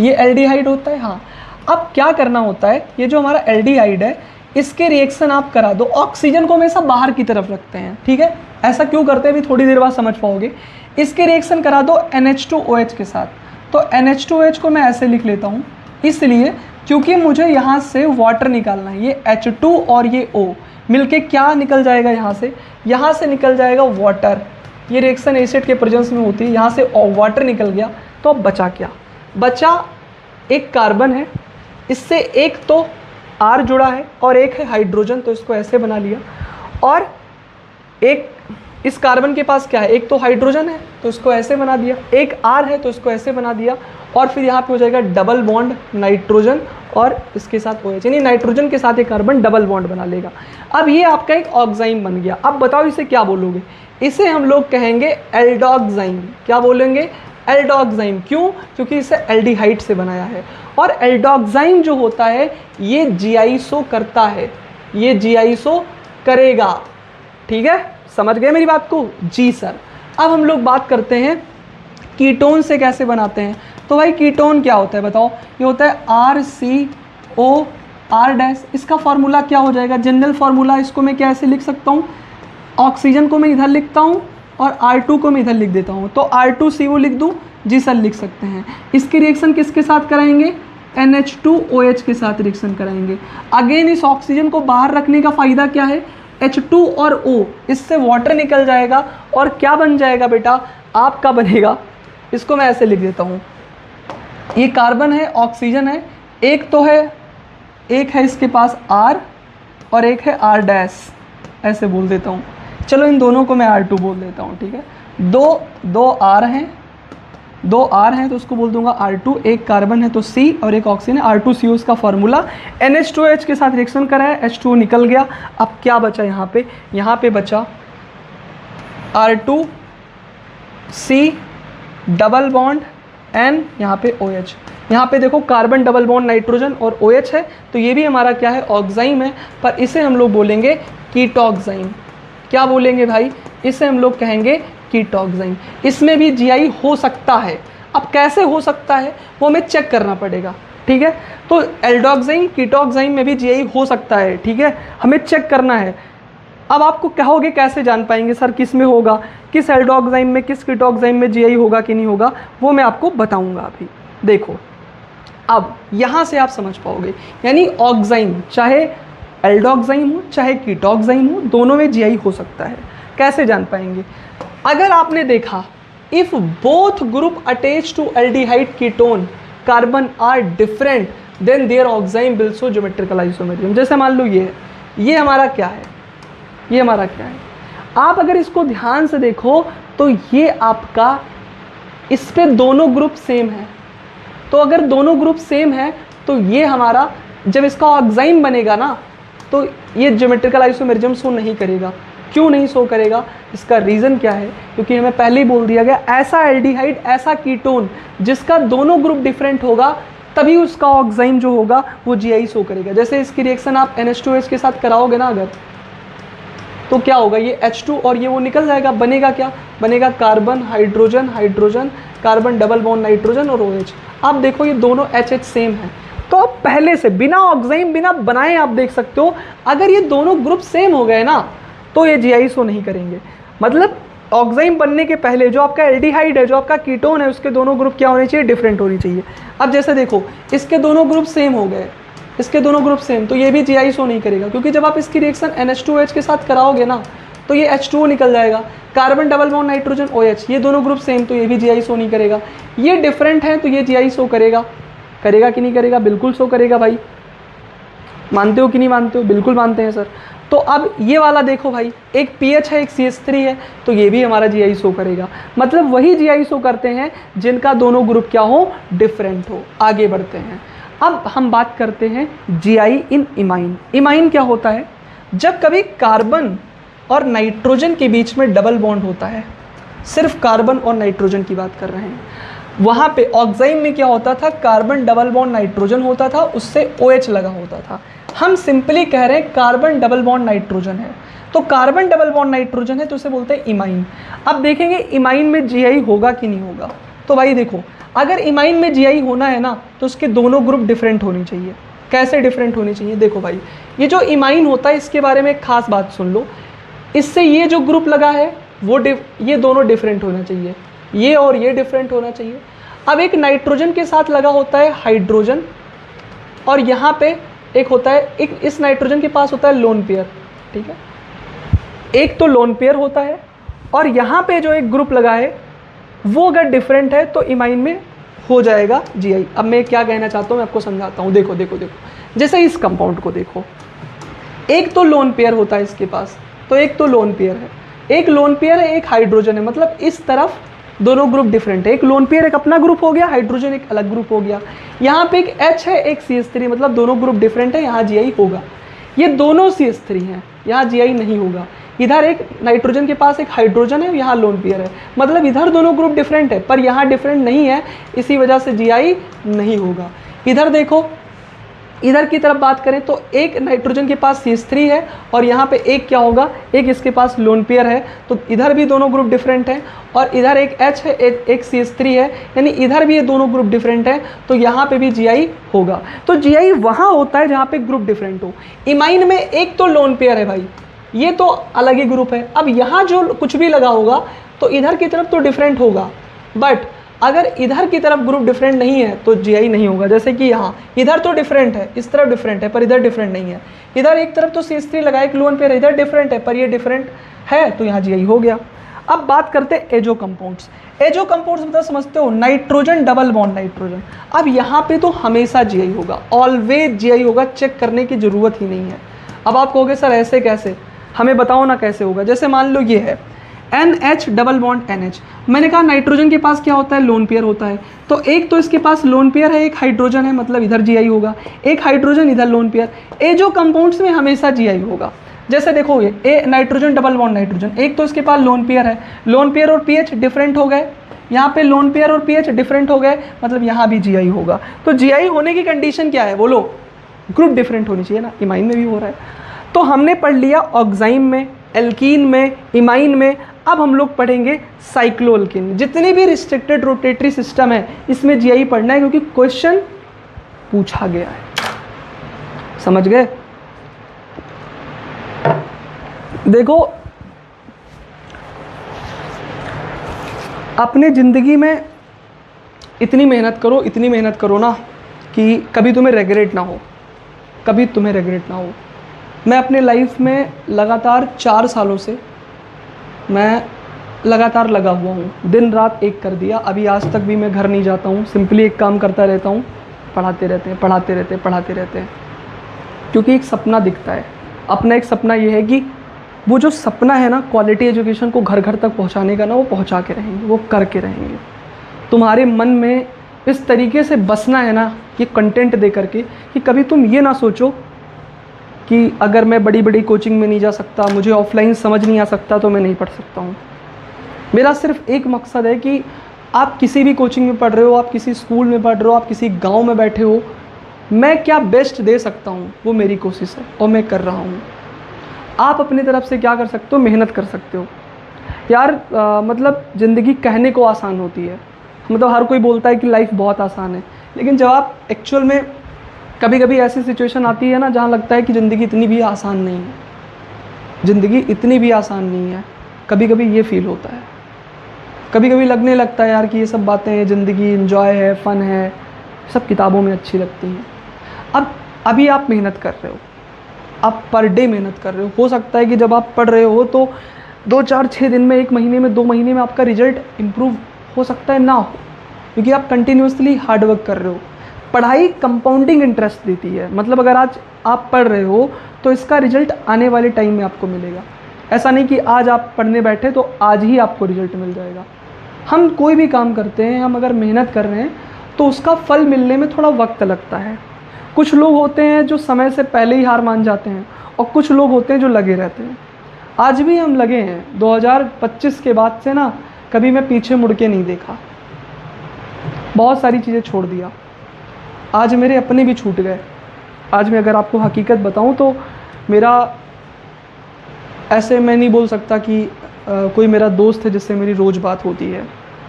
ये एल्डिहाइड होता है। हाँ, अब क्या करना होता है, ये जो हमारा एल्डिहाइड है इसके रिएक्शन आप करा दो। ऑक्सीजन को हमेशा बाहर की तरफ रखते हैं, ठीक है? ऐसा क्यों करते हैं अभी थोड़ी देर बाद समझ पाओगे। इसके रिएक्शन करा दो NH2OH के साथ। तो NH2OH को मैं ऐसे लिख लेता हूँ, इसलिए क्योंकि मुझे यहाँ से वाटर निकालना है। ये H2 और ये O मिलके क्या निकल जाएगा? यहाँ से निकल जाएगा वाटर। ये रिएक्शन एसिड के प्रेजेंस में होती है, यहाँ से वाटर निकल गया। तो अब बचा क्या? बचा एक कार्बन है, इससे एक तो R जुड़ा है और एक है हाइड्रोजन, तो इसको ऐसे बना लिया। और एक इस कार्बन के पास क्या है? एक तो हाइड्रोजन है तो इसको ऐसे बना दिया, एक R है तो इसको ऐसे बना दिया, और फिर यहाँ पे हो जाएगा डबल बॉन्ड नाइट्रोजन और इसके साथ OH, यानी नाइट्रोजन के साथ एक कार्बन डबल बॉन्ड बना लेगा। अब ये आपका एक ऑक्साइन बन गया। अब बताओ इसे क्या बोलोगे? इसे हम लोग कहेंगे एल्डोक्साइन। क्या बोलेंगे? एल्डोक्साइन। क्यों? क्योंकि इसे एल्डिहाइड से बनाया है। और एल्डोक्साइन जो होता है ये GISO करता है, ये GISO करेगा। ठीक है, समझ गए मेरी बात को? जी सर। अब हम लोग बात करते हैं कीटोन से कैसे बनाते हैं। तो भाई कीटोन क्या होता है बताओ? ये होता है RCOR-। इसका फॉर्मूला क्या हो जाएगा? General formula. इसको मैं क्या ऐसे लिख सकता हूँ? ऑक्सीजन को मैं इधर लिखता हूँ और R2 को मैं इधर लिख देता हूँ, तो R2CO लिख दूँ? जी सर, लिख सकते हैं। इसकी रिएक्शन किसके साथ कराएंगे? NH2OH के साथ रिएक्शन कराएंगे। अगेन इस ऑक्सीजन को बाहर रखने का फ़ायदा क्या है? H2 और O, इससे वाटर निकल जाएगा और क्या बन जाएगा बेटा? आपका बनेगा, इसको मैं ऐसे लिख देता हूँ, ये कार्बन है, ऑक्सीजन है, एक तो है, एक है इसके पास R और एक है R-, ऐसे बोल देता हूँ। चलो इन दोनों को मैं R2 बोल देता हूँ, ठीक है? दो R हैं तो उसको बोल दूंगा R2, एक कार्बन है तो C और एक ऑक्सीजन है R2CO। इसका फार्मूला NH2OH के साथ रिएक्शन करा है, H2O निकल गया। अब क्या बचा यहाँ पे बचा R2C डबल बॉन्ड N, यहाँ पे OH। यहाँ पे देखो कार्बन डबल बॉन्ड नाइट्रोजन और OH है, तो ये भी हमारा क्या है? ऑक्साइन है, पर इसे हम लोग बोलेंगे कीटोक्साइन। क्या बोलेंगे भाई? इसे हम लोग कहेंगे कीटोक्साइन। इसमें भी GI हो सकता है। अब कैसे हो सकता है वो हमें चेक करना पड़ेगा, ठीक है? तो एल्डोक्साइन कीटोक्साइन में भी GI हो सकता है, ठीक है? हमें चेक करना है। अब आपको कहोगे कैसे जान पाएंगे सर किस में होगा, किस एल्डोक्साइन में, किस कीटोक्साइन में GI होगा कि नहीं होगा, वो मैं आपको बताऊंगा अभी। देखो अब यहाँ से आप समझ पाओगे, यानी ऑक्साइन चाहे एल्डोक्साइन हो चाहे कीटोक्साइन हो, दोनों में GI हो सकता है। कैसे जान पाएंगे? अगर आपने देखा if both group attach to aldehyde ketone carbon are different then their oxime will show geometrical isomerism. जैसे मान लो ये हमारा क्या है, ये हमारा क्या है? आप अगर इसको ध्यान से देखो तो ये आपका, इस पे दोनों ग्रुप सेम है। तो अगर दोनों ग्रुप सेम है तो ये हमारा, जब इसका ऑक्साइन बनेगा ना, तो ये ज्योमेट्रिकल आइसोमेरिज्म शो नहीं करेगा। क्यों नहीं शो करेगा? इसका रीज़न क्या है? क्योंकि हमें पहले ही बोल दिया गया, ऐसा एल्डिहाइड, ऐसा कीटोन जिसका दोनों ग्रुप डिफरेंट होगा तभी उसका ऑक्साइन जो होगा वो जीआई शो करेगा। जैसे इसकी रिएक्शन आप NH2H के साथ कराओगे ना अगर, तो क्या होगा, ये H2 और ये वो निकल जाएगा, बनेगा क्या? बनेगा carbon hydrogen hydrogen, carbon double bond nitrogen और OH। आप देखो ये दोनों HH सेम है। तो आप पहले से बिना ऑक्साइन बिना बनाए आप देख सकते हो, अगर ये दोनों ग्रुप सेम हो गए ना तो ये जीआई शो नहीं करेंगे। मतलब ऑक्साइन बनने के पहले जो आपका एल्डिहाइड है, जो आपका कीटोन है, उसके दोनों ग्रुप क्या होने चाहिए? डिफरेंट होनी चाहिए। अब जैसे देखो इसके दोनों ग्रुप सेम हो गए, इसके दोनों ग्रुप सेम, तो ये भी जीआई शो नहीं करेगा, क्योंकि जब आप इसकी रिएक्शन NH2H के साथ कराओगे ना तो ये H2O निकल जाएगा, carbon double bond nitrogen OH, ये दोनों ग्रुप सेम, तो ये भी जीआई शो नहीं करेगा। ये डिफरेंट है तो ये जीआई शो करेगा। करेगा कि नहीं करेगा? बिल्कुल शो करेगा भाई। मानते हो कि नहीं मानते हो? बिल्कुल मानते हैं सर। तो अब ये वाला देखो भाई, एक PH है, एक CH3 है, तो ये भी हमारा जीआई शो करेगा। मतलब वही जीआई शो करते हैं जिनका दोनों ग्रुप क्या हो? डिफरेंट हो। आगे बढ़ते हैं। अब हम बात करते हैं जीआई इन इमाइन। इमाइन क्या होता है? जब कभी कार्बन और नाइट्रोजन के बीच में डबल बॉन्ड होता है, सिर्फ कार्बन और नाइट्रोजन की बात कर रहे हैं, वहाँ पे ऑक्साइन में क्या होता था? कार्बन डबल बॉन्ड नाइट्रोजन होता था, उससे OH लगा होता था। हम सिंपली कह रहे हैं कार्बन डबल बॉन्ड नाइट्रोजन है, तो कार्बन डबल बॉन्ड नाइट्रोजन है तो उसे बोलते हैं इमाइन। अब देखेंगे इमाइन में जीआई होगा कि नहीं होगा। तो भाई देखो, अगर इमाइन में जीआई होना है ना तो उसके दोनों ग्रुप डिफरेंट होने चाहिए। कैसे डिफरेंट होने चाहिए? देखो भाई, ये जो इमाइन होता है इसके बारे में एक खास बात सुन लो। इससे ये जो ग्रुप लगा है वो ये दोनों डिफरेंट होना चाहिए, ये और ये डिफरेंट होना चाहिए। अब एक नाइट्रोजन के साथ लगा होता है हाइड्रोजन, और यहाँ पे एक होता है, एक इस नाइट्रोजन के पास होता है लोन पेयर, ठीक है, एक तो लोन पेयर होता है, और यहाँ पे जो एक ग्रुप लगा है वो अगर डिफरेंट है तो इमाइन में हो जाएगा जीआई। अब मैं क्या कहना चाहता हूँ मैं आपको समझाता हूँ। देखो देखो देखो, जैसे इस कंपाउंड को देखो, एक तो लोन पेयर होता है इसके पास, तो एक तो लोन पेयर है, एक लोन पेयर है, एक हाइड्रोजन है, मतलब इस तरफ दोनों ग्रुप डिफरेंट है। एक लोन पेयर एक अपना ग्रुप हो गया, हाइड्रोजन एक अलग ग्रुप हो गया। यहाँ पे एक H है, एक CH3, मतलब दोनों ग्रुप डिफरेंट है, यहाँ जीआई होगा। ये दोनों CH3 हैं, यहाँ जीआई नहीं होगा। इधर एक नाइट्रोजन के पास एक हाइड्रोजन है, यहाँ लोन पेयर है, मतलब इधर दोनों ग्रुप डिफरेंट है पर यहाँ डिफरेंट नहीं है, इसी वजह से जीआई नहीं होगा। इधर देखो, इधर की तरफ बात करें तो एक नाइट्रोजन के पास CH3 है और यहाँ पे एक क्या होगा, एक इसके पास लोन पेयर है, तो इधर भी दोनों ग्रुप डिफरेंट हैं, और इधर एक H है, एक CH3 है, यानी इधर भी ये दोनों ग्रुप डिफरेंट है, तो यहाँ पे भी जीआई होगा। तो जीआई वहाँ होता है जहाँ पे ग्रुप डिफरेंट हो। इमाइन में एक तो लोन पेयर है भाई, ये तो अलग ही ग्रुप है। अब यहाँ जो कुछ भी लगा होगा तो इधर की तरफ तो डिफरेंट होगा, बट अगर इधर की तरफ ग्रुप डिफरेंट नहीं है तो जीआई नहीं होगा। जैसे कि यहाँ इधर तो डिफरेंट है, इस तरफ डिफरेंट है पर इधर डिफरेंट नहीं है। इधर एक तरफ तो CH3 लगा, एक लोन पेयर, इधर डिफरेंट है पर ये डिफरेंट है, तो यहाँ जीआई हो गया। अब बात करते हैं एजो कंपाउंड्स। एजो कंपाउंड्स मतलब समझते हो, नाइट्रोजन डबल बॉन्ड नाइट्रोजन। अब यहाँ पे तो हमेशा जीआई होगा, ऑलवेज जीआई होगा, चेक करने की ज़रूरत ही नहीं है। अब आप कहोगे सर ऐसे कैसे, हमें बताओ ना कैसे होगा। जैसे मान लो ये है NH डबल बॉन्ड NH, मैंने कहा नाइट्रोजन के पास क्या होता है, लोन पेयर होता है, तो एक तो इसके पास लोन पेयर है, एक हाइड्रोजन है, मतलब इधर जीआई होगा, एक हाइड्रोजन इधर लोन पेयर। एजो कंपाउंड्स में हमेशा जीआई होगा। जैसे देखो ये नाइट्रोजन डबल बॉन्ड नाइट्रोजन, एक तो इसके पास लोन पेयर है, लोन पेयर और पीएच डिफरेंट हो गए, यहाँ पे लोन पेयर और पीएच डिफरेंट हो गए, मतलब यहाँ भी जीआई होगा। तो जीआई होने की कंडीशन क्या है बोलो, ग्रुप डिफरेंट होनी चाहिए ना, इमाइन में भी हो रहा है। तो हमने पढ़ लिया ऑक्साइन में, एल्कीन में, इमाइन में। अब हम लोग पढ़ेंगे साइक्लोअल्कीन। जितनी भी रिस्ट्रिक्टेड रोटेटरी सिस्टम है इसमें जीआई पढ़ना है, क्योंकि क्वेश्चन पूछा गया है। समझ गए? देखो, अपने ज़िंदगी में इतनी मेहनत करो, इतनी मेहनत करो ना कि कभी तुम्हें रेग्रेट ना हो, कभी तुम्हें रेग्रेट ना हो। मैं अपने लाइफ में लगातार 4 सालों से मैं लगातार लगा हुआ हूँ, दिन रात एक कर दिया। अभी आज तक भी मैं घर नहीं जाता हूँ, सिंपली एक काम करता रहता हूँ, पढ़ाते रहते हैं, पढ़ाते रहते हैं, पढ़ाते रहते हैं, क्योंकि एक सपना दिखता है। अपना एक सपना ये है कि वो जो सपना है ना क्वालिटी एजुकेशन को घर घर तक पहुंचाने का ना, वो पहुंचा के रहेंगे, वो करके रहेंगे। तुम्हारे मन में इस तरीके से बसना है ना ये कंटेंट दे करके कि कभी तुम ये ना सोचो कि अगर मैं बड़ी बड़ी कोचिंग में नहीं जा सकता, मुझे ऑफलाइन समझ नहीं आ सकता तो मैं नहीं पढ़ सकता हूँ। मेरा सिर्फ एक मकसद है कि आप किसी भी कोचिंग में पढ़ रहे हो, आप किसी स्कूल में पढ़ रहे हो, आप किसी गांव में बैठे हो, मैं क्या बेस्ट दे सकता हूँ वो मेरी कोशिश है और मैं कर रहा हूँ। आप अपनी तरफ से क्या कर सकते हो, मेहनत कर सकते हो यार। मतलब ज़िंदगी कहने को आसान होती है, मतलब हर कोई बोलता है कि लाइफ बहुत आसान है, लेकिन जब आप एक्चुअल में कभी कभी ऐसी सिचुएशन आती है ना जहाँ लगता है कि ज़िंदगी इतनी भी आसान नहीं है, ज़िंदगी इतनी भी आसान नहीं है, कभी कभी ये फील होता है। कभी कभी लगने लगता है यार कि ये सब बातें, ज़िंदगी इन्जॉय है, फ़न है, सब किताबों में अच्छी लगती हैं। अब अभी आप मेहनत कर रहे हो, आप पर डे मेहनत कर रहे हो सकता है कि जब आप पढ़ रहे हो तो 2 4 6 दिन में, 1 महीने में, 2 महीने में आपका रिजल्ट इम्प्रूव हो सकता है ना हो, क्योंकि आप कंटिन्यूसली हार्डवर्क कर रहे हो। पढ़ाई कंपाउंडिंग इंटरेस्ट देती है, मतलब अगर आज आप पढ़ रहे हो तो इसका रिजल्ट आने वाले टाइम में आपको मिलेगा। ऐसा नहीं कि आज आप पढ़ने बैठे तो आज ही आपको रिजल्ट मिल जाएगा। हम कोई भी काम करते हैं, हम अगर मेहनत कर रहे हैं तो उसका फल मिलने में थोड़ा वक्त लगता है। कुछ लोग होते हैं जो समय से पहले ही हार मान जाते हैं और कुछ लोग होते हैं जो लगे रहते हैं। आज भी हम लगे हैं। 2025 के बाद से ना कभी मैं पीछे मुड़ के नहीं देखा, बहुत सारी चीज़ें छोड़ दिया। आज मेरे अपने भी छूट गए। आज मैं अगर आपको हकीकत बताऊं तो मेरा, ऐसे मैं नहीं बोल सकता कि कोई मेरा दोस्त है जिससे मेरी रोज़ बात होती है,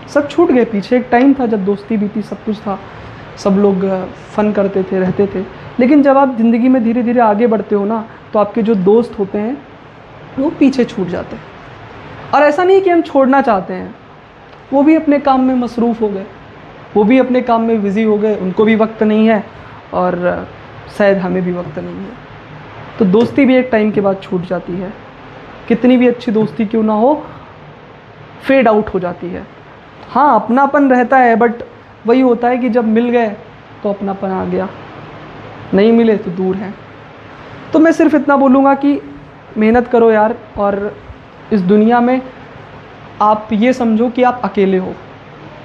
सब छूट गए। पीछे एक टाइम था जब दोस्ती भी थी, सब कुछ था, सब लोग फ़न करते थे, रहते थे। लेकिन जब आप ज़िंदगी में धीरे धीरे आगे बढ़ते हो ना तो आपके जो दोस्त होते हैं वो पीछे छूट जाते हैं। और ऐसा नहीं कि हम छोड़ना चाहते हैं, वो भी अपने काम में मसरूफ़ हो गए, वो भी अपने काम में बिज़ी हो गए, उनको भी वक्त नहीं है और शायद हमें भी वक्त नहीं है। तो दोस्ती भी एक टाइम के बाद छूट जाती है, कितनी भी अच्छी दोस्ती क्यों ना हो, फेड आउट हो जाती है। हाँ, अपनापन रहता है, बट वही होता है कि जब मिल गए तो अपनापन आ गया, नहीं मिले तो दूर है। तो मैं सिर्फ इतना बोलूँगा कि मेहनत करो यार, और इस दुनिया में आप ये समझो कि आप अकेले हो।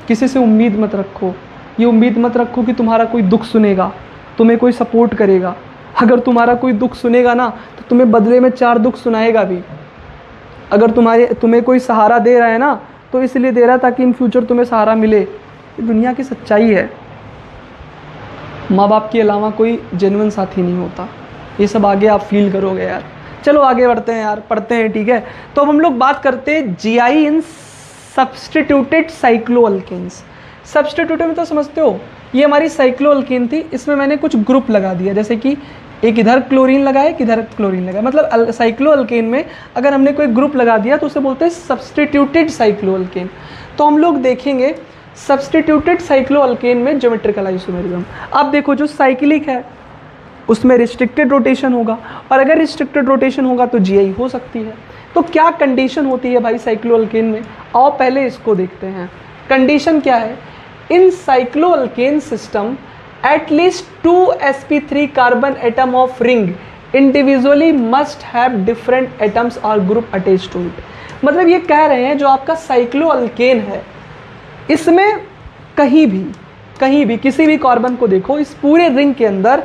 किसी से उम्मीद मत रखो, ये उम्मीद मत रखो कि तुम्हारा कोई दुख सुनेगा, तुम्हें कोई सपोर्ट करेगा। अगर तुम्हारा कोई दुख सुनेगा ना तो तुम्हें बदले में 4 दुख सुनाएगा भी। अगर तुम्हें कोई सहारा दे रहा है ना तो इसलिए दे रहा है ताकि इन फ्यूचर तुम्हें सहारा मिले। ये दुनिया की सच्चाई है। माँ बाप के अलावा कोई जेन्युइन साथी नहीं होता। ये सब आगे आप फील करोगे यार। चलो आगे बढ़ते हैं यार, पढ़ते हैं, ठीक है। तो अब हम लोग बात करते हैं जीआई इन सब्स्टिट्यूटेड साइक्लोअल्केन्स। सब्स्टिट्यूटेड में तो समझते हो, ये हमारी साइक्लोअल्केन थी, इसमें मैंने कुछ ग्रुप लगा दिया, जैसे कि एक इधर क्लोरीन लगाया, एक इधर क्लोरीन लगाया। मतलब साइक्लोअल्केन में अगर हमने कोई ग्रुप लगा दिया तो उसे बोलते हैं सब्स्टिट्यूटेड साइक्लोअल्केन। तो हम लोग देखेंगे सब्स्टिट्यूटेड साइक्लोअल्केन में ज्योमेट्रिकल आइसोमेरिज्म। अब देखो, जो साइक्लिक है उसमें रिस्ट्रिक्टेड रोटेशन होगा, और अगर रिस्ट्रिक्टेड रोटेशन होगा तो जीआई हो सकती है। तो क्या कंडीशन होती है भाई साइक्लोअल्केन में, आओ पहले इसको देखते हैं। कंडीशन क्या है? इन साइक्लोअल्केन system at least 2 sp3 carbon atom of ring individually must have different atoms or group attached to it। मतलब ये कह रहे हैं जो आपका साइक्लोअल्केन है इसमें कहीं भी किसी भी कार्बन को देखो, इस पूरे रिंग के अंदर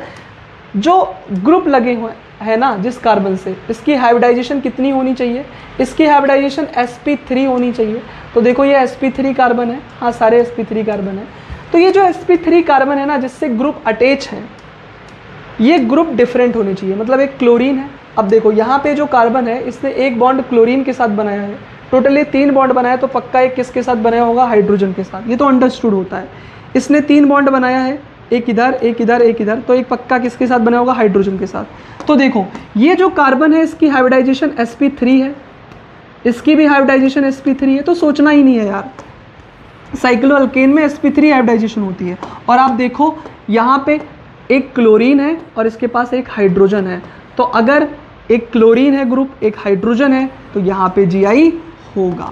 जो ग्रुप लगे हुए हैं ना जिस कार्बन से, इसकी हाइब्रिडाइजेशन कितनी होनी चाहिए? इसकी हाइब्रिडाइजेशन sp3 होनी चाहिए। तो देखो ये sp3 कार्बन है, हाँ सारे sp3 कार्बन है। तो ये जो sp3 कार्बन है ना जिससे ग्रुप अटैच है, ये ग्रुप डिफरेंट होने चाहिए। मतलब एक क्लोरीन है, अब देखो यहाँ पे जो कार्बन है इसने एक बॉन्ड क्लोरीन के साथ बनाया है, टोटली 3 बॉन्ड बनाया, तो पक्का एक किसके साथ बनाया होगा? हाइड्रोजन के साथ। ये तो अंडरस्टूड होता है। इसने 3 बॉन्ड बनाया है, एक इधर एक इधर एक इधर, तो एक पक्का किसके साथ बनाया होगा? हाइड्रोजन के साथ। तो देखो ये जो कार्बन है इसकी हाइब्रिडाइजेशन sp3 है, इसकी भी हाइब्रिडाइजेशन sp3 है। तो सोचना ही नहीं है यार, साइक्लोअल्केन में sp3 हाइब्रिडाइजेशन होती है। और आप देखो यहाँ पे एक क्लोरीन है और इसके पास एक हाइड्रोजन है, तो अगर एक क्लोरीन है ग्रुप, एक हाइड्रोजन है, तो यहाँ पे जीआई होगा।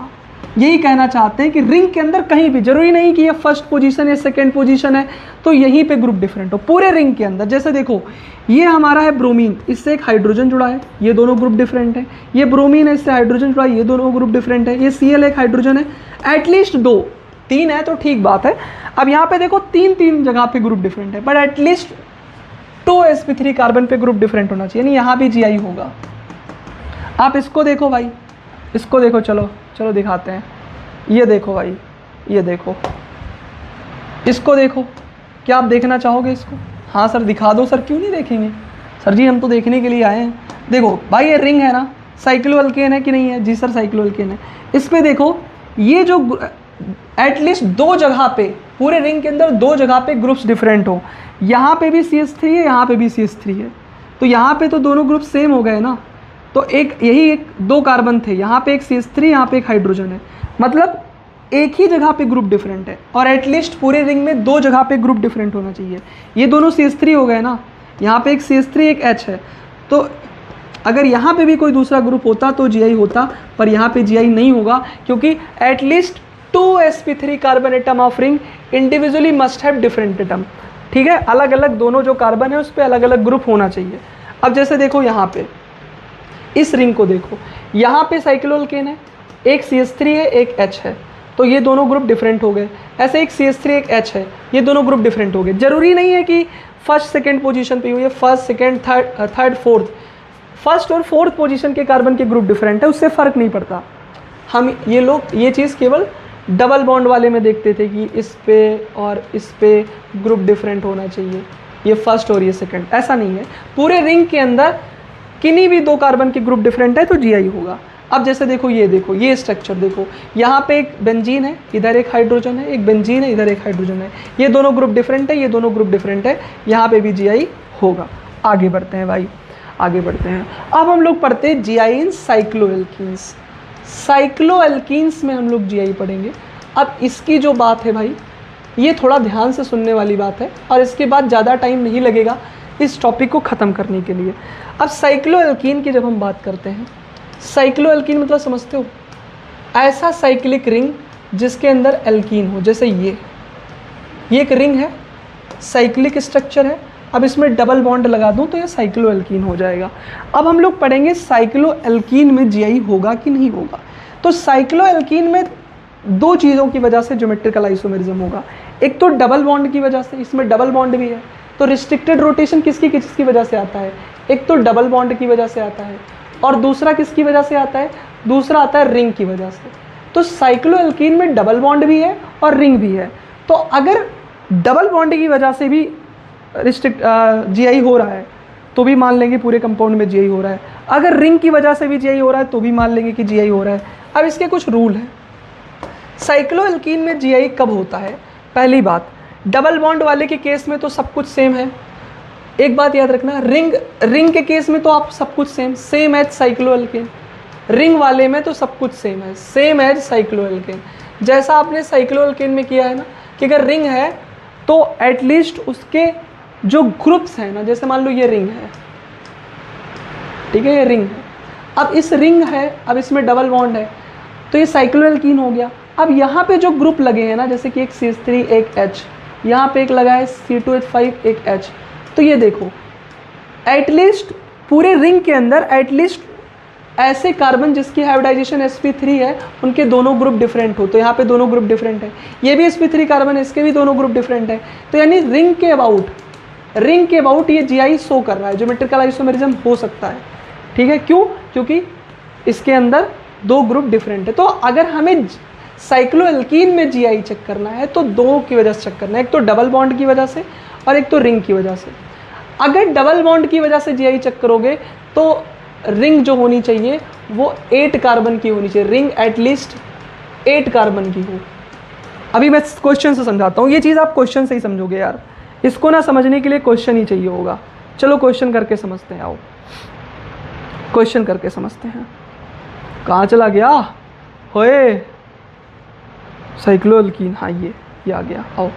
यही कहना चाहते हैं कि रिंग के अंदर कहीं भी, जरूरी नहीं कि ये फर्स्ट पोजीशन या सेकंड पोजीशन है तो यहीं पे ग्रुप डिफरेंट हो, पूरे रिंग के अंदर। जैसे देखो ये हमारा है ब्रोमीन, इससे एक हाइड्रोजन जुड़ा है, ये दोनों ग्रुप डिफरेंट है। ये ब्रोमीन है, इससे हाइड्रोजन जुड़ा है, ये दोनों ग्रुप डिफरेंट है। ये Cl एक हाइड्रोजन है, एटलीस्ट 2, 3 है तो ठीक बात है। अब यहाँ पे देखो 3 जगह पे ग्रुप डिफरेंट है, बट एटलीस्ट 2 sp3 कार्बन पे ग्रुप डिफरेंट होना चाहिए, यानी यहाँ भी Gi होगा। आप इसको देखो भाई, इसको देखो, चलो दिखाते हैं। ये देखो भाई, ये देखो, इसको देखो, क्या आप देखना चाहोगे इसको? हाँ सर दिखा दो। सर क्यों नहीं देखेंगे सर जी, हम तो देखने के लिए आए हैं। देखो भाई ये रिंग है ना, साइक्लोअल्केन है कि नहीं है? जी सर साइक्लोअल्केन है। इस पे देखो ये जो एटलीस्ट 2 जगह पे, पूरे रिंग के अंदर 2 जगह पे ग्रुप्स डिफरेंट हो। यहाँ पे भी CH3 है, यहाँ पे भी CH3 है, तो यहाँ पे तो दोनों ग्रुप सेम हो गए ना। तो एक यही 2 कार्बन थे, यहाँ पे एक CH3, यहाँ पे एक हाइड्रोजन है, मतलब एक ही जगह पे ग्रुप डिफरेंट है। और एटलीस्ट पूरे रिंग में 2 जगह पे ग्रुप डिफरेंट होना चाहिए। ये दोनों CH3 हो गए ना, यहाँ पे एक CH3 एक H है, तो अगर यहाँ पे भी कोई दूसरा ग्रुप होता तो Gi होता, पर यहाँ पे Gi नहीं होगा, क्योंकि at least 2 sp3 carbon atom of ring individually must have different atom. ठीक है, अलग अलग दोनों जो कार्बन है उस पर अलग अलग ग्रुप होना चाहिए। अब जैसे देखो यहाँ पे इस रिंग को देखो, यहाँ पे साइक्लोअल्केन है, एक CH3 है एक H है, तो ये दोनों ग्रुप डिफरेंट हो गए। ऐसे एक CH3 एक H है, ये दोनों ग्रुप डिफरेंट हो गए। जरूरी नहीं है कि फर्स्ट सेकंड पोजीशन पे हो, ये first second third fourth, first और फोर्थ पोजीशन के कार्बन के ग्रुप डिफरेंट है, उससे फ़र्क नहीं पड़ता। हम ये लोग ये चीज़ केवल डबल बॉन्ड वाले में देखते थे कि इस पे और इस पे ग्रुप डिफरेंट होना चाहिए, ये फर्स्ट और ये सेकंड, ऐसा नहीं है। पूरे रिंग के अंदर किन्हीं भी 2 कार्बन के ग्रुप डिफरेंट है तो Gi होगा। अब जैसे देखो ये स्ट्रक्चर देखो, यहाँ पे एक बेंजीन है, इधर एक हाइड्रोजन है, एक बेंजीन है, इधर एक हाइड्रोजन है, ये दोनों ग्रुप डिफरेंट है, ये दोनों ग्रुप डिफरेंट है, यहाँ पे भी Gi होगा। आगे बढ़ते हैं भाई, आगे बढ़ते हैं। अब हम लोग पढ़ते हैं Gi इन साइक्लोएल्कीन्स। साइक्लोएल्कीन्स में हम लोग Gi पढ़ेंगे। अब इसकी जो बात है भाई, ये थोड़ा ध्यान से सुनने वाली बात है, और इसके बाद ज़्यादा टाइम नहीं लगेगा इस टॉपिक को ख़त्म करने के लिए। अब साइक्लोएल्कीन की जब हम बात करते हैं, साइक्लोएल्कीन मतलब समझते हो, ऐसा साइक्लिक रिंग जिसके अंदर एल्कीन हो। जैसे ये एक रिंग है, साइक्लिक स्ट्रक्चर है, अब इसमें डबल बॉन्ड लगा दूं तो ये साइक्लोएल्कीन हो जाएगा। अब हम लोग पढ़ेंगे साइक्लोएल्कीन में Gi होगा कि नहीं होगा। तो साइक्लोएल्कीन में 2 चीज़ों की वजह से ज्योमेट्रिकल आइसोमेरिज्म होगा। एक तो डबल बॉन्ड की वजह से, इसमें डबल बॉन्ड भी है, तो रिस्ट्रिक्टेड रोटेशन किसकी वजह से आता है? एक तो डबल बॉन्ड की वजह से आता है, और दूसरा किसकी वजह से आता है? दूसरा आता है रिंग की वजह से। तो साइक्लोएल्कीन में डबल बॉन्ड भी है और रिंग भी है। तो अगर डबल बॉन्ड की वजह से भी Gi हो रहा है तो भी मान लेंगे पूरे कंपाउंड में Gi हो रहा है। अगर रिंग की वजह से भी Gi हो रहा है तो भी मान लेंगे कि Gi हो रहा है। अब इसके कुछ रूल हैं। साइक्लोएल्कीन में Gi कब होता है? पहली बात, डबल बॉन्ड वाले के केस में तो सब कुछ सेम है। एक बात याद रखना, रिंग के केस में तो आप सब कुछ सेम एज साइक्लोएल्केन। रिंग वाले में तो सब कुछ सेम एज साइक्लोएल्केन। जैसा आपने साइक्लोएल्केन में किया है ना, कि अगर रिंग है तो एटलीस्ट उसके जो ग्रुप्स हैं ना, जैसे मान लो ये रिंग है, ठीक है, ये रिंग है। अब इस रिंग है, अब इसमें डबल बॉन्ड है, तो ये साइक्लोएल्कीन हो गया। अब यहाँ पे जो ग्रुप लगे हैं ना, जैसे कि एक CH3 एक H, यहाँ पे एक लगा है C2H5 एक H, तो ये देखो एटलीस्ट पूरे रिंग के अंदर एटलीस्ट ऐसे कार्बन जिसकी हाइब्रिडाइजेशन sp3 है, उनके दोनों ग्रुप डिफरेंट हो। तो यहाँ पे दोनों ग्रुप डिफरेंट है, ये भी sp3 कार्बन है, इसके भी दोनों ग्रुप डिफरेंट है। तो यानी रिंग के अबाउट ये Gi शो कर रहा है, ज्योमेट्रिकल आइसोमेरिज्म हो सकता है। ठीक है, क्यों? क्योंकि इसके अंदर 2 ग्रुप डिफरेंट है। तो अगर हमें साइक्लोएल्कीन में Gi चेक करना है तो 2 की वजह से चेक करना है, एक तो डबल बॉन्ड की वजह से और एक तो रिंग की वजह से। अगर डबल बॉन्ड की वजह से Gi चेक करोगे तो रिंग जो होनी चाहिए वो 8 कार्बन की होनी चाहिए, रिंग एटलीस्ट 8 कार्बन की हो। अभी मैं क्वेश्चन से समझाता हूँ, ये चीज़ आप क्वेश्चन से ही समझोगे यार, इसको ना समझने के लिए क्वेश्चन ही चाहिए होगा। चलो क्वेश्चन करके समझते हैं, आओ क्वेश्चन करके समझते हैं। कहाँ चला गया होए? साइक्लोएल्कीन, हाँ ये आ गया। आओ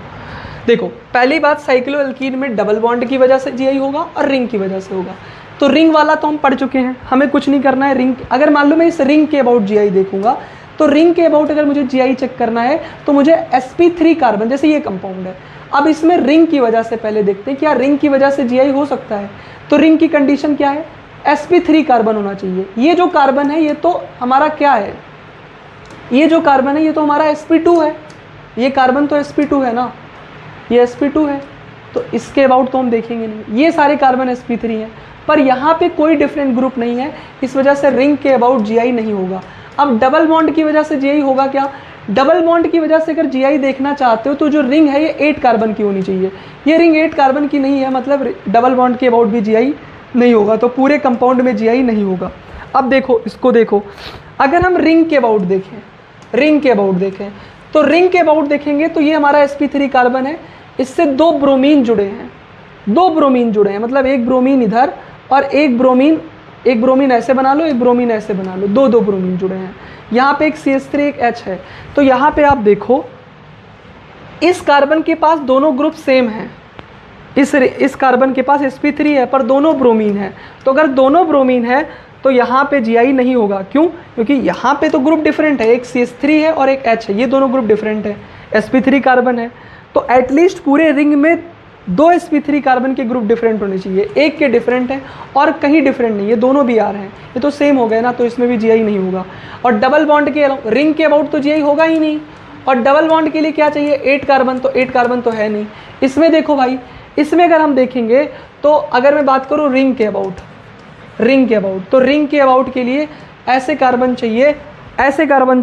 देखो, पहली बात, साइक्लोएल्कीन में डबल बॉन्ड की वजह से Gi होगा और रिंग की वजह से होगा। तो रिंग वाला तो हम पढ़ चुके हैं, हमें कुछ नहीं करना है। रिंग, अगर मान लो मैं इस रिंग के अबाउट Gi देखूंगा तो रिंग के अबाउट अगर मुझे जीआई चेक करना है तो मुझे sp3 कार्बन, जैसे ये कंपाउंड है, अब इसमें रिंग की वजह से पहले देखते हैं क्या रिंग की वजह से जीआई हो सकता है। तो रिंग की कंडीशन क्या है, sp3 कार्बन होना चाहिए। ये जो कार्बन है ये तो हमारा क्या है, ये जो कार्बन है ये तो हमारा sp2 है, ये कार्बन तो sp2 है ना, ये sp2 है, तो इसके अबाउट तो हम देखेंगे नहीं। ये सारे कार्बन sp3 हैं, पर यहाँ पे कोई डिफरेंट ग्रुप नहीं है, इस वजह से रिंग के अबाउट जीआई नहीं होगा। अब डबल बॉन्ड की वजह से जीआई होगा क्या, डबल बॉन्ड की वजह से अगर जीआई देखना चाहते हो तो जो रिंग है ये 8 कार्बन की होनी चाहिए। ये रिंग 8 कार्बन की नहीं है, मतलब डबल बॉन्ड के अबाउट भी जीआई नहीं होगा, तो पूरे कंपाउंड में जीआई नहीं होगा। अब देखो इसको देखो, अगर हम रिंग के अबाउट देखें, रिंग के अबाउट देखें तो रिंग के अबाउट देखेंगे तो ये हमारा sp3 कार्बन है, इससे 2 ब्रोमीन जुड़े हैं, 2 ब्रोमीन जुड़े हैं, मतलब एक ब्रोमीन इधर और एक ब्रोमीन ऐसे बना लो, एक ब्रोमीन ऐसे बना लो, 2 ब्रोमीन जुड़े हैं। यहाँ पे एक CH3 एक H है, तो यहाँ पे आप देखो इस कार्बन के पास दोनों ग्रुप सेम हैं, इस कार्बन के पास sp3 है पर दोनों ब्रोमीन है, तो अगर दोनों ब्रोमीन है तो यहाँ पे जीआई नहीं होगा। क्यों, क्योंकि यहाँ पे तो ग्रुप डिफरेंट है, एक CH3 है और एक H है, ये दोनों ग्रुप डिफरेंट है, sp3 कार्बन है, तो एटलीस्ट पूरे रिंग में 2 sp3 कार्बन के ग्रुप डिफरेंट होने चाहिए, एक के डिफरेंट है और कहीं डिफरेंट नहीं, ये दोनों भी आ रहे हैं, ये तो सेम हो गए ना, तो इसमें भी जीआई नहीं होगा। और डबल बॉन्ड के रिंग के अबाउट तो जीआई होगा ही नहीं, और डबल बॉन्ड के लिए क्या चाहिए, 8 कार्बन, तो 8 कार्बन तो है नहीं। इसमें देखो भाई, इसमें अगर हम देखेंगे तो अगर मैं बात करूँ रिंग के अबाउट, तो रिंग के अबाउट के लिए ऐसे कार्बन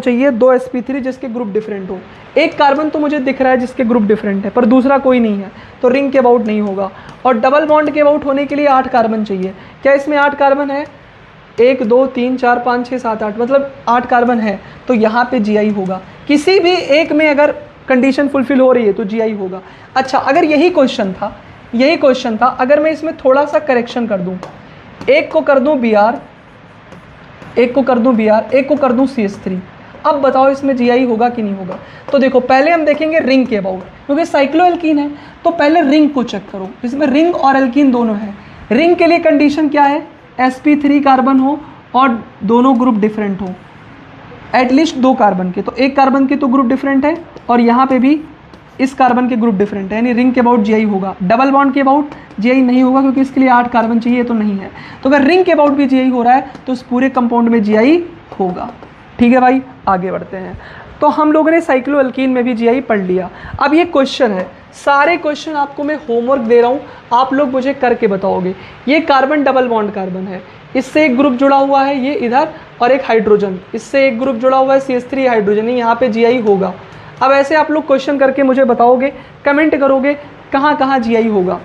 चाहिए, 2 sp3 जिसके ग्रुप डिफरेंट हो। एक कार्बन तो मुझे दिख रहा है जिसके ग्रुप डिफरेंट है पर दूसरा कोई नहीं है, तो रिंग के अबाउट नहीं होगा। और डबल बॉन्ड के अबाउट होने के लिए 8 कार्बन चाहिए। क्या इसमें 8 कार्बन है, 1 2 3 4 5 6 7 8, मतलब 8 कार्बन है, तो यहाँ पे जीआई होगा। किसी भी एक में अगर कंडीशन फुलफिल हो रही है तो जीआई होगा। अच्छा, अगर यही क्वेश्चन था, अगर मैं इसमें थोड़ा सा करेक्शन कर दूँ, एक को कर दूँ Br, एक को कर दूँ CH3, अब बताओ इसमें जीआई होगा कि नहीं होगा। तो देखो पहले हम देखेंगे रिंग के अबाउट, क्योंकि साइक्लोएल्कीन है तो पहले रिंग को चेक करो, इसमें रिंग और एल्कीन दोनों है। रिंग के लिए कंडीशन क्या है, sp3 कार्बन हो और दोनों ग्रुप डिफरेंट हो, एटलीस्ट 2 कार्बन के, तो एक कार्बन के तो ग्रुप डिफरेंट है और यहाँ पे भी इस कार्बन के ग्रुप डिफरेंट है, यानी रिंग के अबाउट जीआई होगा। डबल बॉन्ड के अबाउट जीआई नहीं होगा क्योंकि इसके लिए 8 कार्बन चाहिए, तो नहीं है। तो अगर रिंग के अबाउट भी जीआई हो रहा है तो उस पूरे कंपाउंड में जीआई होगा। ठीक है भाई, आगे बढ़ते हैं। तो हम लोगों ने साइक्लोएल्कीन में भी जीआई पढ़ लिया। अब ये क्वेश्चन है, सारे क्वेश्चन आपको मैं होमवर्क दे रहा हूँ, आप लोग मुझे करके बताओगे। ये कार्बन डबल बॉन्ड कार्बन है, इससे एक ग्रुप जुड़ा हुआ है ये इधर, और एक हाइड्रोजन, इससे एक ग्रुप जुड़ा हुआ है CH3 हाइड्रोजन, यहाँ पे जीआई होगा। अब ऐसे आप लोग क्वेश्चन करके मुझे बताओगे, कमेंट करोगे कहाँ कहाँ जीआई होगा।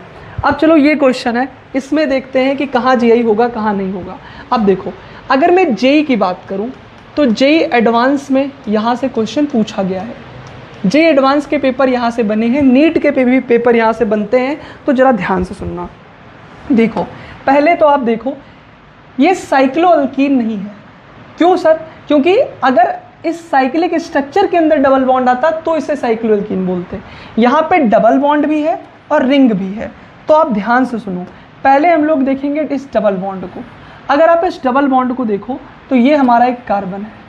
अब चलो ये क्वेश्चन है, इसमें देखते हैं कि कहाँ जीआई होगा कहाँ नहीं होगा। अब देखो, अगर मैं जेई की बात करूँ तो जेई एडवांस में यहाँ से क्वेश्चन पूछा गया है, जेई एडवांस के पेपर यहाँ से बने हैं, नीट के भी पेपर यहाँ से बनते हैं, तो ज़रा ध्यान से सुनना। देखो पहले तो आप देखो, ये साइक्लोएल्कीन नहीं है। क्यों सर, क्योंकि अगर इस साइक्लिक स्ट्रक्चर के अंदर डबल बॉन्ड आता तो इसे साइक्लोएल्कीन बोलते हैं। यहाँ पे डबल बॉन्ड भी है और रिंग भी है, तो आप ध्यान से सुनो। पहले हम लोग देखेंगे इस डबल बॉन्ड को। अगर आप इस डबल बॉन्ड को देखो तो ये हमारा एक कार्बन है।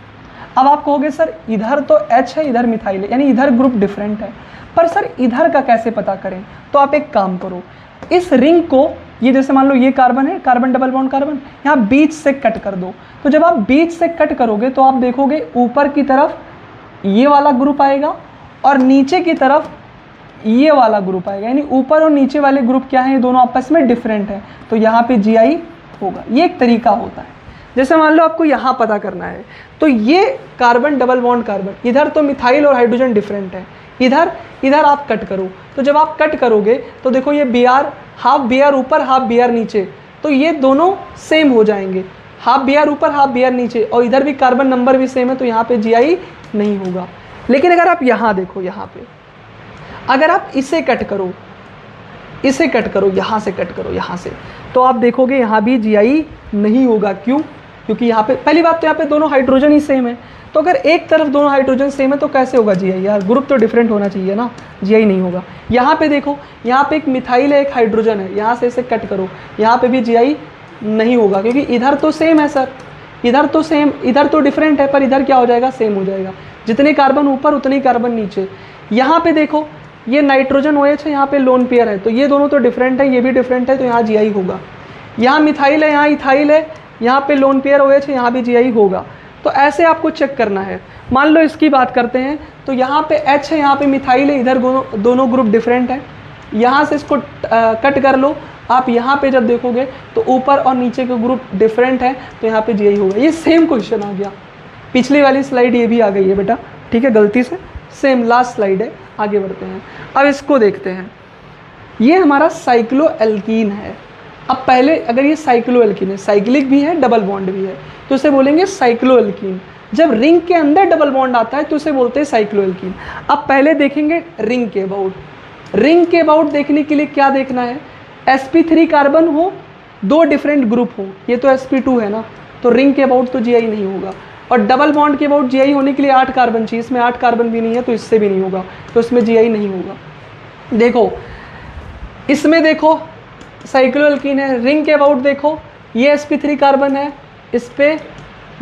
अब आप कहोगे सर इधर तो H है, इधर मिथाइल है, यानी इधर ग्रुप डिफरेंट है, पर सर इधर का कैसे पता करें। तो आप एक काम करो, इस रिंग को, ये जैसे मान लो ये कार्बन है, कार्बन डबल बॉन्ड कार्बन, यहाँ बीच से कट कर दो। तो जब आप बीच से कट करोगे तो आप देखोगे ऊपर की तरफ ये वाला ग्रुप आएगा और नीचे की तरफ ये वाला ग्रुप आएगा, यानी ऊपर और नीचे वाले ग्रुप क्या है, ये दोनों आपस में डिफरेंट है, तो यहाँ पे जीआई होगा। ये एक तरीका होता है। जैसे मान लो आपको यहाँ पता करना है, तो ये कार्बन डबल बॉन्ड कार्बन, इधर तो मिथाइल और हाइड्रोजन डिफरेंट है, इधर आप कट करो। तो जब आप कट करोगे तो देखो ये Br, हाफ Br ऊपर हाफ Br नीचे, तो ये दोनों सेम हो जाएंगे, हाफ Br ऊपर हाफ Br नीचे, और इधर भी कार्बन नंबर भी सेम है, तो यहाँ पे जीआई नहीं होगा। लेकिन अगर आप यहाँ देखो, यहाँ पे अगर आप इसे कट करो, यहाँ से कट करो, यहाँ से, तो आप देखोगे यहाँ भी जीआई नहीं होगा। क्यों, क्योंकि यहाँ पे पहली बात तो यहाँ पे दोनों हाइड्रोजन ही सेम है, तो अगर एक तरफ दोनों हाइड्रोजन सेम है तो कैसे होगा जीआई, यार ग्रुप तो डिफरेंट होना चाहिए ना, जीआई नहीं होगा। यहाँ पे देखो, यहाँ पे एक मिथाइल है, एक हाइड्रोजन है, यहाँ से इसे कट करो, यहाँ पे भी जीआई नहीं होगा, क्योंकि इधर तो सेम है सर, इधर तो सेम, इधर तो डिफरेंट है, पर इधर क्या हो जाएगा, सेम हो जाएगा। जितने कार्बन ऊपर उतने ही कार्बन नीचे। यहाँ पे देखो ये नाइट्रोजन OH है, यहाँ पे लोन पेयर है, तो ये दोनों तो डिफरेंट है, ये भी डिफरेंट है, तो यहाँ GI होगा। यहाँ मिथाइल है, यहाँ इथाइल है, यहाँ पे लोन पेयर OH है, यहाँ भी GI होगा। तो ऐसे आपको चेक करना है। मान लो इसकी बात करते हैं, तो यहाँ पे H है, यहाँ पे मिथाइल है, इधर दोनों ग्रुप डिफरेंट है। यहाँ से इसको कट कर लो, आप यहाँ पे जब देखोगे तो ऊपर और नीचे के ग्रुप डिफरेंट है, तो यहाँ पे GI होगा। ये सेम क्वेश्चन आ गया, पिछली वाली स्लाइड ये भी आ गई है बेटा, ठीक है, गलती से सेम लास्ट स्लाइड है। आगे बढ़ते हैं, अब इसको देखते हैं। ये हमारा साइक्लोएल्कीन है। अब पहले अगर ये साइक्लोएल्कीन है, साइक्लिक भी है, डबल बॉन्ड भी है, तो इसे बोलेंगे साइक्लोएल्कीन। जब रिंग के अंदर डबल बॉन्ड आता है तो उसे बोलते हैं साइक्लोएल्कीन। अब पहले देखेंगे रिंग के अबाउट। रिंग के अबाउट देखने के लिए क्या देखना है, sp3 कार्बन हो, 2 डिफरेंट ग्रुप हो। ये तो sp2 है ना, तो रिंग के अबाउट तो GI नहीं होगा। और डबल बॉन्ड के अबाउट GI होने के लिए 8 कार्बन चाहिए, इसमें 8 कार्बन भी नहीं है, तो इससे भी नहीं होगा, तो इसमें GI नहीं होगा। देखो इसमें देखो साइक्लोएल्कीन है, रिंग के अबाउट देखो, ये sp3 कार्बन है, इस पे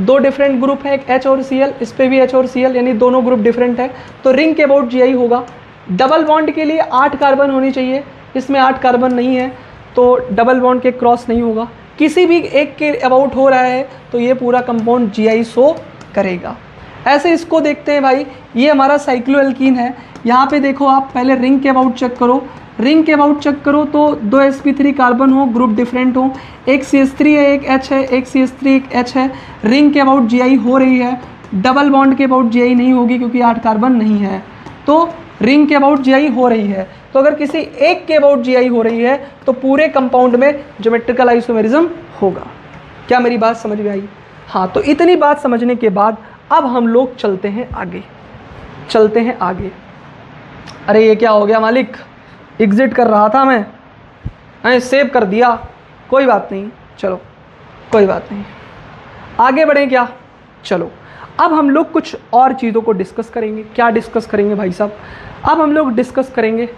2 डिफरेंट ग्रुप है, एक H और Cl, इस पे भी H और Cl, यानी दोनों ग्रुप डिफरेंट है, तो रिंग के अबाउट GI होगा। डबल बॉन्ड के लिए 8 कार्बन होनी चाहिए, इसमें 8 कार्बन नहीं है, तो डबल बॉन्ड के क्रॉस नहीं होगा। किसी भी एक के अबाउट हो रहा है तो ये पूरा कंपाउंड GI शो करेगा। ऐसे इसको देखते हैं भाई, ये हमारा साइक्लोएल्कीन है। यहाँ पे देखो आप पहले रिंग के अबाउट चेक करो, रिंग के अबाउट चेक करो तो 2 sp3 कार्बन हो, ग्रुप डिफरेंट हो, एक CH3 है, एक H है, एक CH3 एक H है, रिंग के अबाउट GI हो रही है। डबल बॉन्ड के अबाउट GI नहीं होगी क्योंकि 8 कार्बन नहीं है, तो रिंग के अबाउट GI हो रही है। तो अगर किसी एक के अबाउट GI हो रही है तो पूरे कंपाउंड में ज्योमेट्रिकल आइसोमेरिज्म होगा। क्या मेरी बात समझ में आई? हाँ, तो इतनी बात समझने के बाद अब हम लोग चलते हैं आगे, चलते हैं आगे। अरे ये क्या हो गया मालिक, एग्जिट कर रहा था मैं सेव कर दिया, कोई बात नहीं, चलो कोई बात नहीं, आगे बढ़ें क्या? चलो अब हम लोग कुछ और चीज़ों को डिस्कस करेंगे। क्या डिस्कस करेंगे भाई साहब? अब हम लोग डिस्कस करेंगे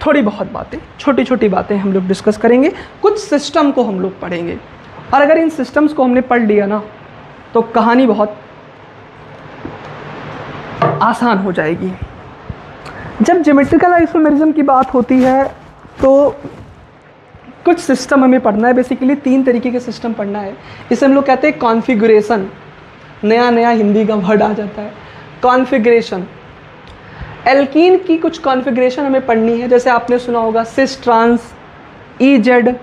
थोड़ी बहुत बातें, छोटी छोटी बातें हम लोग डिस्कस करेंगे, कुछ सिस्टम को हम लोग पढ़ेंगे। और अगर इन सिस्टम्स को हमने पढ़ लिया ना तो कहानी बहुत आसान हो जाएगी। जब ज्योमेट्रिकल आइसोमेरिज्म की बात होती है तो कुछ सिस्टम हमें पढ़ना है। बेसिकली 3 तरीके के सिस्टम पढ़ना है। इसे हम लोग कहते हैं कॉन्फ़िगरेशन, नया नया हिंदी का वर्ड आ जाता है, कॉन्फ़िगरेशन। एल्कीन की कुछ कॉन्फ़िगरेशन हमें पढ़नी है, जैसे आपने सुना होगा सिस ट्रांस, EZ,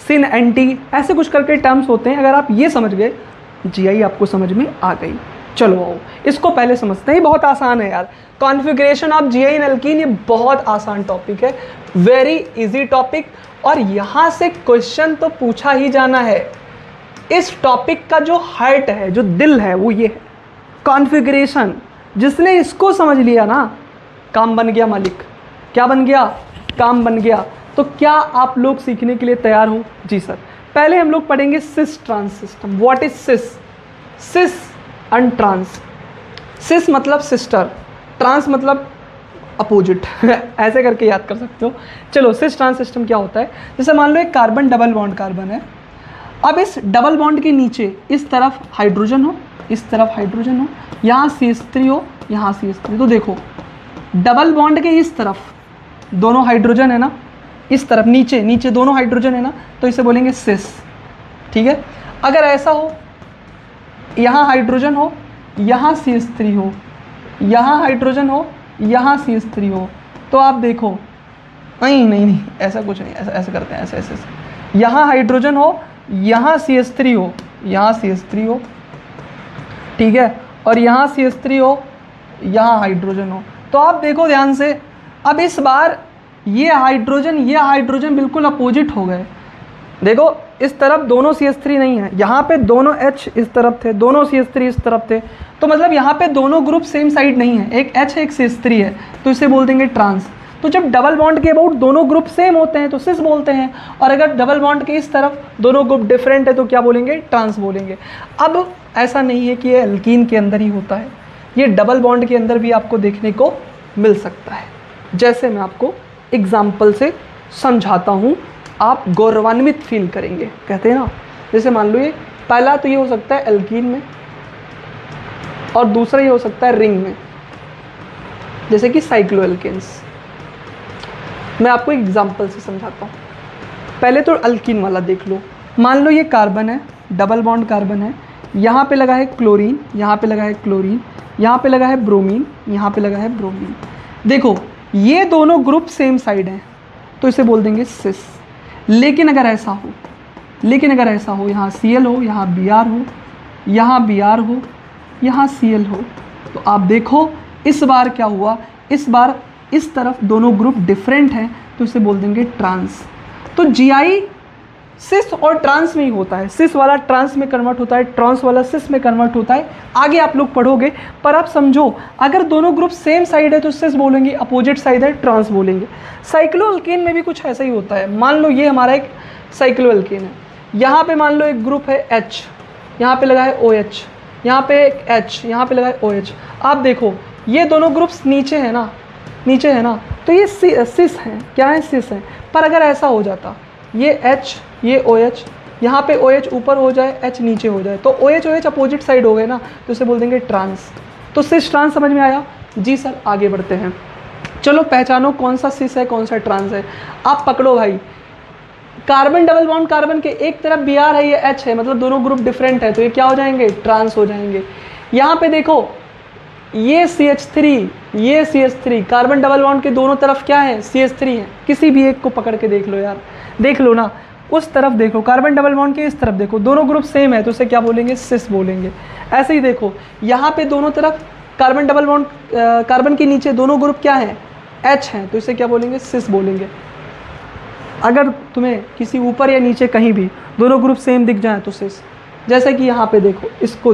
सिन एंटी, ऐसे कुछ करके टर्म्स होते हैं। अगर आप ये समझ गए, GI आपको समझ में आ गई। चलो आओ इसको पहले समझते हैं। ये बहुत आसान है यार, configuration of GI in alkene, ये बहुत आसान टॉपिक है, वेरी इजी टॉपिक। और यहाँ से क्वेश्चन तो पूछा ही जाना है। इस टॉपिक का जो हार्ट है, जो दिल है, वो ये है कॉन्फ़िगरेशन। जिसने इसको समझ लिया ना, काम बन गया मालिक। क्या बन गया? काम बन गया। तो क्या आप लोग सीखने के लिए तैयार हो? जी सर। पहले हम लोग पढ़ेंगे cis trans system. What is cis? Cis and trans. Cis मतलब सिस्टर, ट्रांस मतलब अपोजिट ऐसे करके याद कर सकते हो। चलो सिस ट्रांस सिस्टम क्या होता है? जैसे मान लो एक कार्बन डबल बॉन्ड कार्बन है। अब इस डबल बॉन्ड के नीचे इस तरफ हाइड्रोजन हो, इस तरफ हाइड्रोजन हो, यहाँ CH3 हो, यहाँ CH3। तो देखो डबल बॉन्ड के इस तरफ दोनों हाइड्रोजन है ना, इस तरफ नीचे नीचे दोनों हाइड्रोजन है ना, तो इसे बोलेंगे सिस। ठीक है। अगर ऐसा हो, यहाँ हाइड्रोजन हो, यहाँ CH3 हो, यहाँ हाइड्रोजन हो, यहाँ CH3 हो, तो आप देखो नहीं ऐसा कुछ नहीं, ऐसा करते हैं, ऐसे यहाँ हाइड्रोजन हो, यहाँ CH3 हो, यहाँ CH3 हो, ठीक है, और यहाँ CH3 हो, यहाँ हाइड्रोजन हो। तो आप देखो ध्यान से, अब इस बार ये हाइड्रोजन बिल्कुल अपोजिट हो गए। देखो इस तरफ दोनों CH3 नहीं है, यहाँ पे दोनों H इस तरफ थे, दोनों CH3 इस तरफ थे, तो मतलब यहाँ पे दोनों ग्रुप सेम साइड नहीं है, एक H है एक CH3 है, तो इसे बोल देंगे ट्रांस। तो जब डबल बॉन्ड के अबाउट दोनों ग्रुप सेम होते हैं तो सिस बोलते हैं, और अगर डबल बॉन्ड के इस तरफ दोनों ग्रुप डिफरेंट है तो क्या बोलेंगे? ट्रांस बोलेंगे। अब ऐसा नहीं है कि ये एल्कीन के अंदर ही होता है, ये डबल बॉन्ड के अंदर भी आपको देखने को मिल सकता है। जैसे मैं आपको एग्जाम्पल से समझाता हूँ, आप गौरवान्वित फील करेंगे। कहते हैं ना, जैसे मान लो ये पहला तो ये हो सकता है एल्कीन में, और दूसरा ये हो सकता है रिंग में, जैसे कि साइक्लोएल्केन्स। मैं आपको एग्जांपल से समझाता हूँ। पहले तो अल्कीन वाला देख लो। मान लो ये कार्बन है, डबल बॉन्ड कार्बन है, यहाँ पे लगा है क्लोरीन, यहाँ पे लगा है क्लोरीन, यहाँ पे लगा है ब्रोमीन, यहाँ पे लगा है ब्रोमीन। देखो ये दोनों ग्रुप सेम साइड हैं तो इसे बोल देंगे सिस। लेकिन अगर ऐसा हो, यहाँ Cl हो, यहाँ Br हो, यहाँ Br हो, यहाँ Cl हो, तो आप देखो इस बार क्या हुआ, इस बार इस तरफ दोनों ग्रुप डिफरेंट हैं तो इसे बोल देंगे ट्रांस। तो Gi सिस और ट्रांस में ही होता है, सिस वाला ट्रांस में कन्वर्ट होता है, ट्रांस वाला सिस में कन्वर्ट होता है। आगे आप लोग पढ़ोगे, पर आप समझो अगर दोनों ग्रुप सेम साइड है तो सिस बोलेंगे, अपोजिट साइड है ट्रांस बोलेंगे। साइक्लोएल्केन में भी कुछ ऐसा ही होता है। मान लो ये हमारा एक साइक्लोएल्केन है, यहाँ पे मान लो एक ग्रुप है H, यहाँ पे लगा है OH, यहाँ पे एक H, यहाँ पे लगा है OH। आप देखो ये दोनों ग्रुप्स नीचे है ना, तो ये सिस हैं, क्या है, सिस हैं। पर अगर ऐसा हो जाता, ये H ये OH, यहाँ पे OH ऊपर हो जाए, H नीचे हो जाए, तो OH अपोजिट साइड हो गए ना, तो इसे बोल देंगे ट्रांस। तो सिस ट्रांस समझ में आया जी सर। आगे बढ़ते हैं, चलो पहचानो कौन सा सिस है कौन सा ट्रांस है। आप पकड़ो भाई, कार्बन डबल बॉन्ड कार्बन के एक तरफ Br है, ये H है, मतलब दोनों ग्रुप डिफरेंट है, तो ये क्या हो जाएंगे, ट्रांस हो जाएंगे। यहाँ पे देखो ये CH3 कार्बन डबल बॉन्ड के दोनों तरफ क्या है, CH3 है। किसी भी एक को पकड़ के देख लो यार, देख लो ना, उस तरफ देखो, कार्बन डबल बॉन्ड के इस तरफ देखो, दोनों ग्रुप सेम है तो उसे क्या बोलेंगे, सिस बोलेंगे। ऐसे ही देखो यहाँ पे दोनों तरफ कार्बन डबल बॉन्ड, कार्बन के नीचे दोनों ग्रुप क्या है, H है, तो इसे क्या बोलेंगे, सिस बोलेंगे। अगर तुम्हें किसी ऊपर या नीचे कहीं भी दोनों ग्रुप सेम दिख जाए तो सिस। जैसे कि यहाँ पे देखो, इसको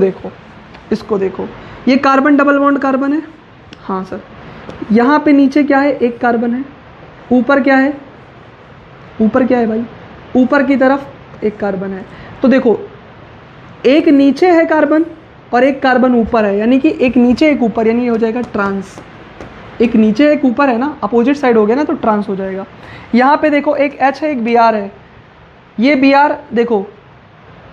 देखो, ये कार्बन डबल बॉन्ड कार्बन है, हाँ सर। यहाँ पे नीचे क्या है, एक कार्बन है, ऊपर क्या है भाई, ऊपर की तरफ एक कार्बन है। तो देखो एक नीचे है कार्बन और एक कार्बन ऊपर है, यानी कि एक नीचे एक ऊपर, यानी ये हो जाएगा ट्रांस। एक नीचे एक ऊपर है ना, अपोजिट साइड हो गया ना, तो ट्रांस हो जाएगा। यहाँ पे देखो एक H है, एक Br है, ये Br देखो,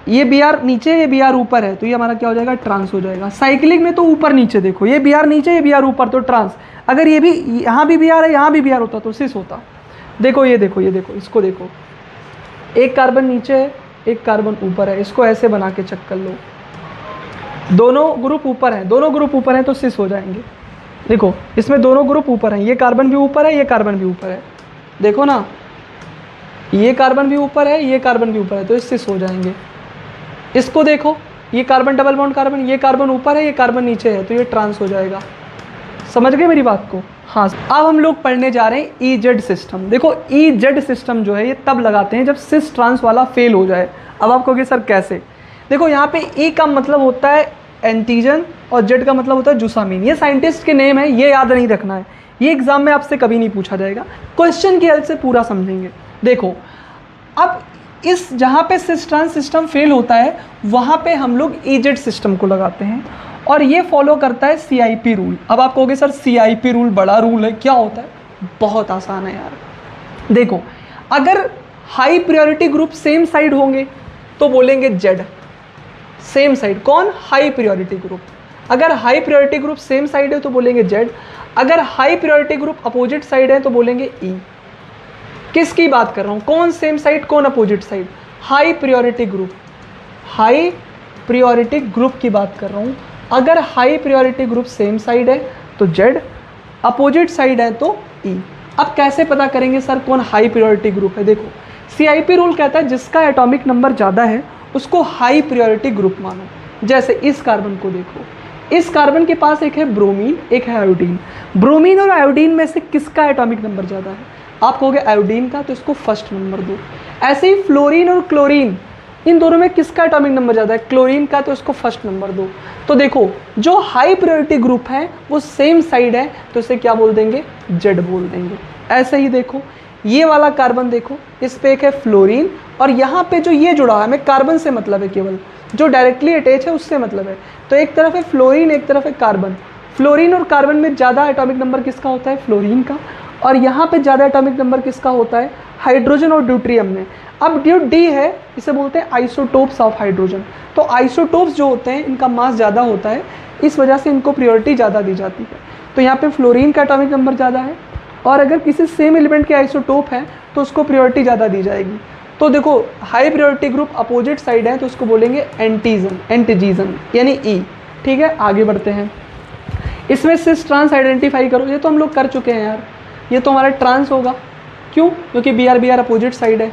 ये Br नीचे ये Br ऊपर है, तो ये हमारा क्या हो जाएगा, ट्रांस हो जाएगा। साइक्लिक में तो ऊपर नीचे देखो, ये Br नीचे ये Br ऊपर, तो ट्रांस। अगर ये भी यहाँ भी Br है यहाँ भी Br होता तो सिस होता। देखो ये देखो इसको देखो, एक कार्बन नीचे है एक कार्बन ऊपर है, इसको ऐसे बना के चेक कर लो, दोनों ग्रुप ऊपर हैं तो सिस हो जाएंगे। देखो इसमें दोनों ग्रुप ऊपर हैं, ये कार्बन भी ऊपर है, ये कार्बन भी ऊपर है, देखो ना, ये कार्बन भी ऊपर है, ये कार्बन भी ऊपर है, तो सिस हो जाएंगे। इसको देखो, ये कार्बन डबल बॉन्ड कार्बन, ये कार्बन ऊपर है ये कार्बन नीचे है, तो ये ट्रांस हो जाएगा। समझ गए मेरी बात को? हाँ। अब हम लोग पढ़ने जा रहे हैं EZ सिस्टम। देखो EZ सिस्टम जो है ये तब लगाते हैं जब सिस ट्रांस वाला फेल हो जाए। अब आप कहोगे सर कैसे? देखो यहाँ पे E का मतलब होता है एंटीजन और Z का मतलब होता है जुसामीन। ये साइंटिस्ट के नेम है, ये याद नहीं रखना है, ये एग्जाम में आपसे कभी नहीं पूछा जाएगा, क्वेश्चन की हेल्प से पूरा समझेंगे। देखो अब इस जहाँ पे सिस ट्रांस सिस्टम फेल होता है वहाँ पे हम लोग EZ सिस्टम को लगाते हैं और ये फॉलो करता है CIP रूल। अब आप कहोगे सर CIP रूल बड़ा रूल है, क्या होता है? बहुत आसान है यार। देखो अगर high priority group same side होंगे तो बोलेंगे Z, सेम साइड। कौन? High priority group. अगर high priority group same side है तो बोलेंगे Z, अगर high priority group opposite side है तो बोलेंगे E। किसकी बात कर रहा हूँ? कौन सेम साइड कौन opposite side? High priority group, high priority group की बात कर रहा हूँ। अगर high priority group same side है तो Z, अपोजिट साइड है तो E। अब कैसे पता करेंगे सर कौन हाई प्रायोरिटी ग्रुप है? देखो CIP रूल कहता है जिसका एटॉमिक नंबर ज़्यादा है उसको हाई प्रायोरिटी ग्रुप मानो। जैसे इस कार्बन को देखो, इस कार्बन के पास एक है ब्रोमीन एक है आयोडीन। ब्रोमीन और आयोडीन में से किसका एटॉमिक नंबर ज़्यादा है? आप कहोगे आयोडीन का, तो इसको फर्स्ट नंबर दो। ऐसे ही फ्लोरीन और क्लोरीन, इन दोनों में किसका एटॉमिक नंबर ज़्यादा है? क्लोरीन का, तो इसको फर्स्ट नंबर दो। तो देखो जो हाई प्रायोरिटी ग्रुप है वो सेम साइड है तो इसे क्या बोल देंगे? Z बोल देंगे। ऐसे ही देखो ये वाला कार्बन देखो, इस पे एक है फ्लोरीन और यहाँ पे जो ये जुड़ा है, हमें कार्बन से मतलब है, केवल जो डायरेक्टली अटैच है उससे मतलब है। तो एक तरफ है फ्लोरीन एक तरफ है कार्बन। फ्लोरीन और कार्बन में ज़्यादा एटॉमिक नंबर किसका होता है? फ्लोरीन का। और यहाँ पे ज़्यादा एटॉमिक नंबर किसका होता है? हाइड्रोजन और ड्यूट्रियम में। अब जो डी है इसे बोलते हैं आइसोटोप्स ऑफ हाइड्रोजन। तो आइसोटोप्स जो होते हैं इनका मास ज़्यादा होता है, इस वजह से इनको प्रायोरिटी ज़्यादा दी जाती है। तो यहाँ पे फ्लोरीन का एटॉमिक नंबर ज़्यादा है, और अगर किसी सेम एलिमेंट के आइसोटोप है तो उसको प्रायोरिटी ज़्यादा दी जाएगी। तो देखो high priority group opposite side है तो उसको बोलेंगे एंटीजन यानी ई। ठीक है, आगे बढ़ते हैं। इसमें सिस ट्रांस आइडेंटिफाई करो, ये तो हम लोग कर चुके हैं यार, ये तो हमारा ट्रांस होगा। क्यों? क्योंकि बी आर अपोजिट साइड है,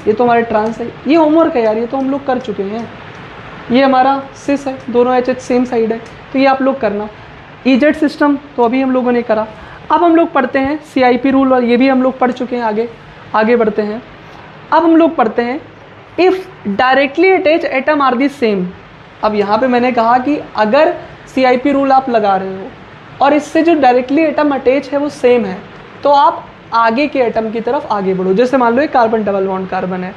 ये तो हमारा ट्रांस है। ये होमवर्क है यार, ये तो हम लोग कर चुके हैं। ये हमारा सिस है, दोनों एच सेम साइड है, तो ये आप लोग करना। ईजेड सिस्टम तो अभी हम लोगों ने करा। अब हम लोग पढ़ते हैं CIP रूल, और ये भी हम लोग पढ़ चुके हैं। आगे बढ़ते हैं। अब हम लोग पढ़ते हैं if directly attach atom are the same. अब यहाँ पे मैंने कहा कि अगर CIP रूल आप लगा रहे हो और इससे जो डायरेक्टली एटम अटैच है वो सेम है, तो आप आगे के एटम की तरफ आगे बढ़ो। जैसे मान लो एक कार्बन डबल बॉन्ड कार्बन है,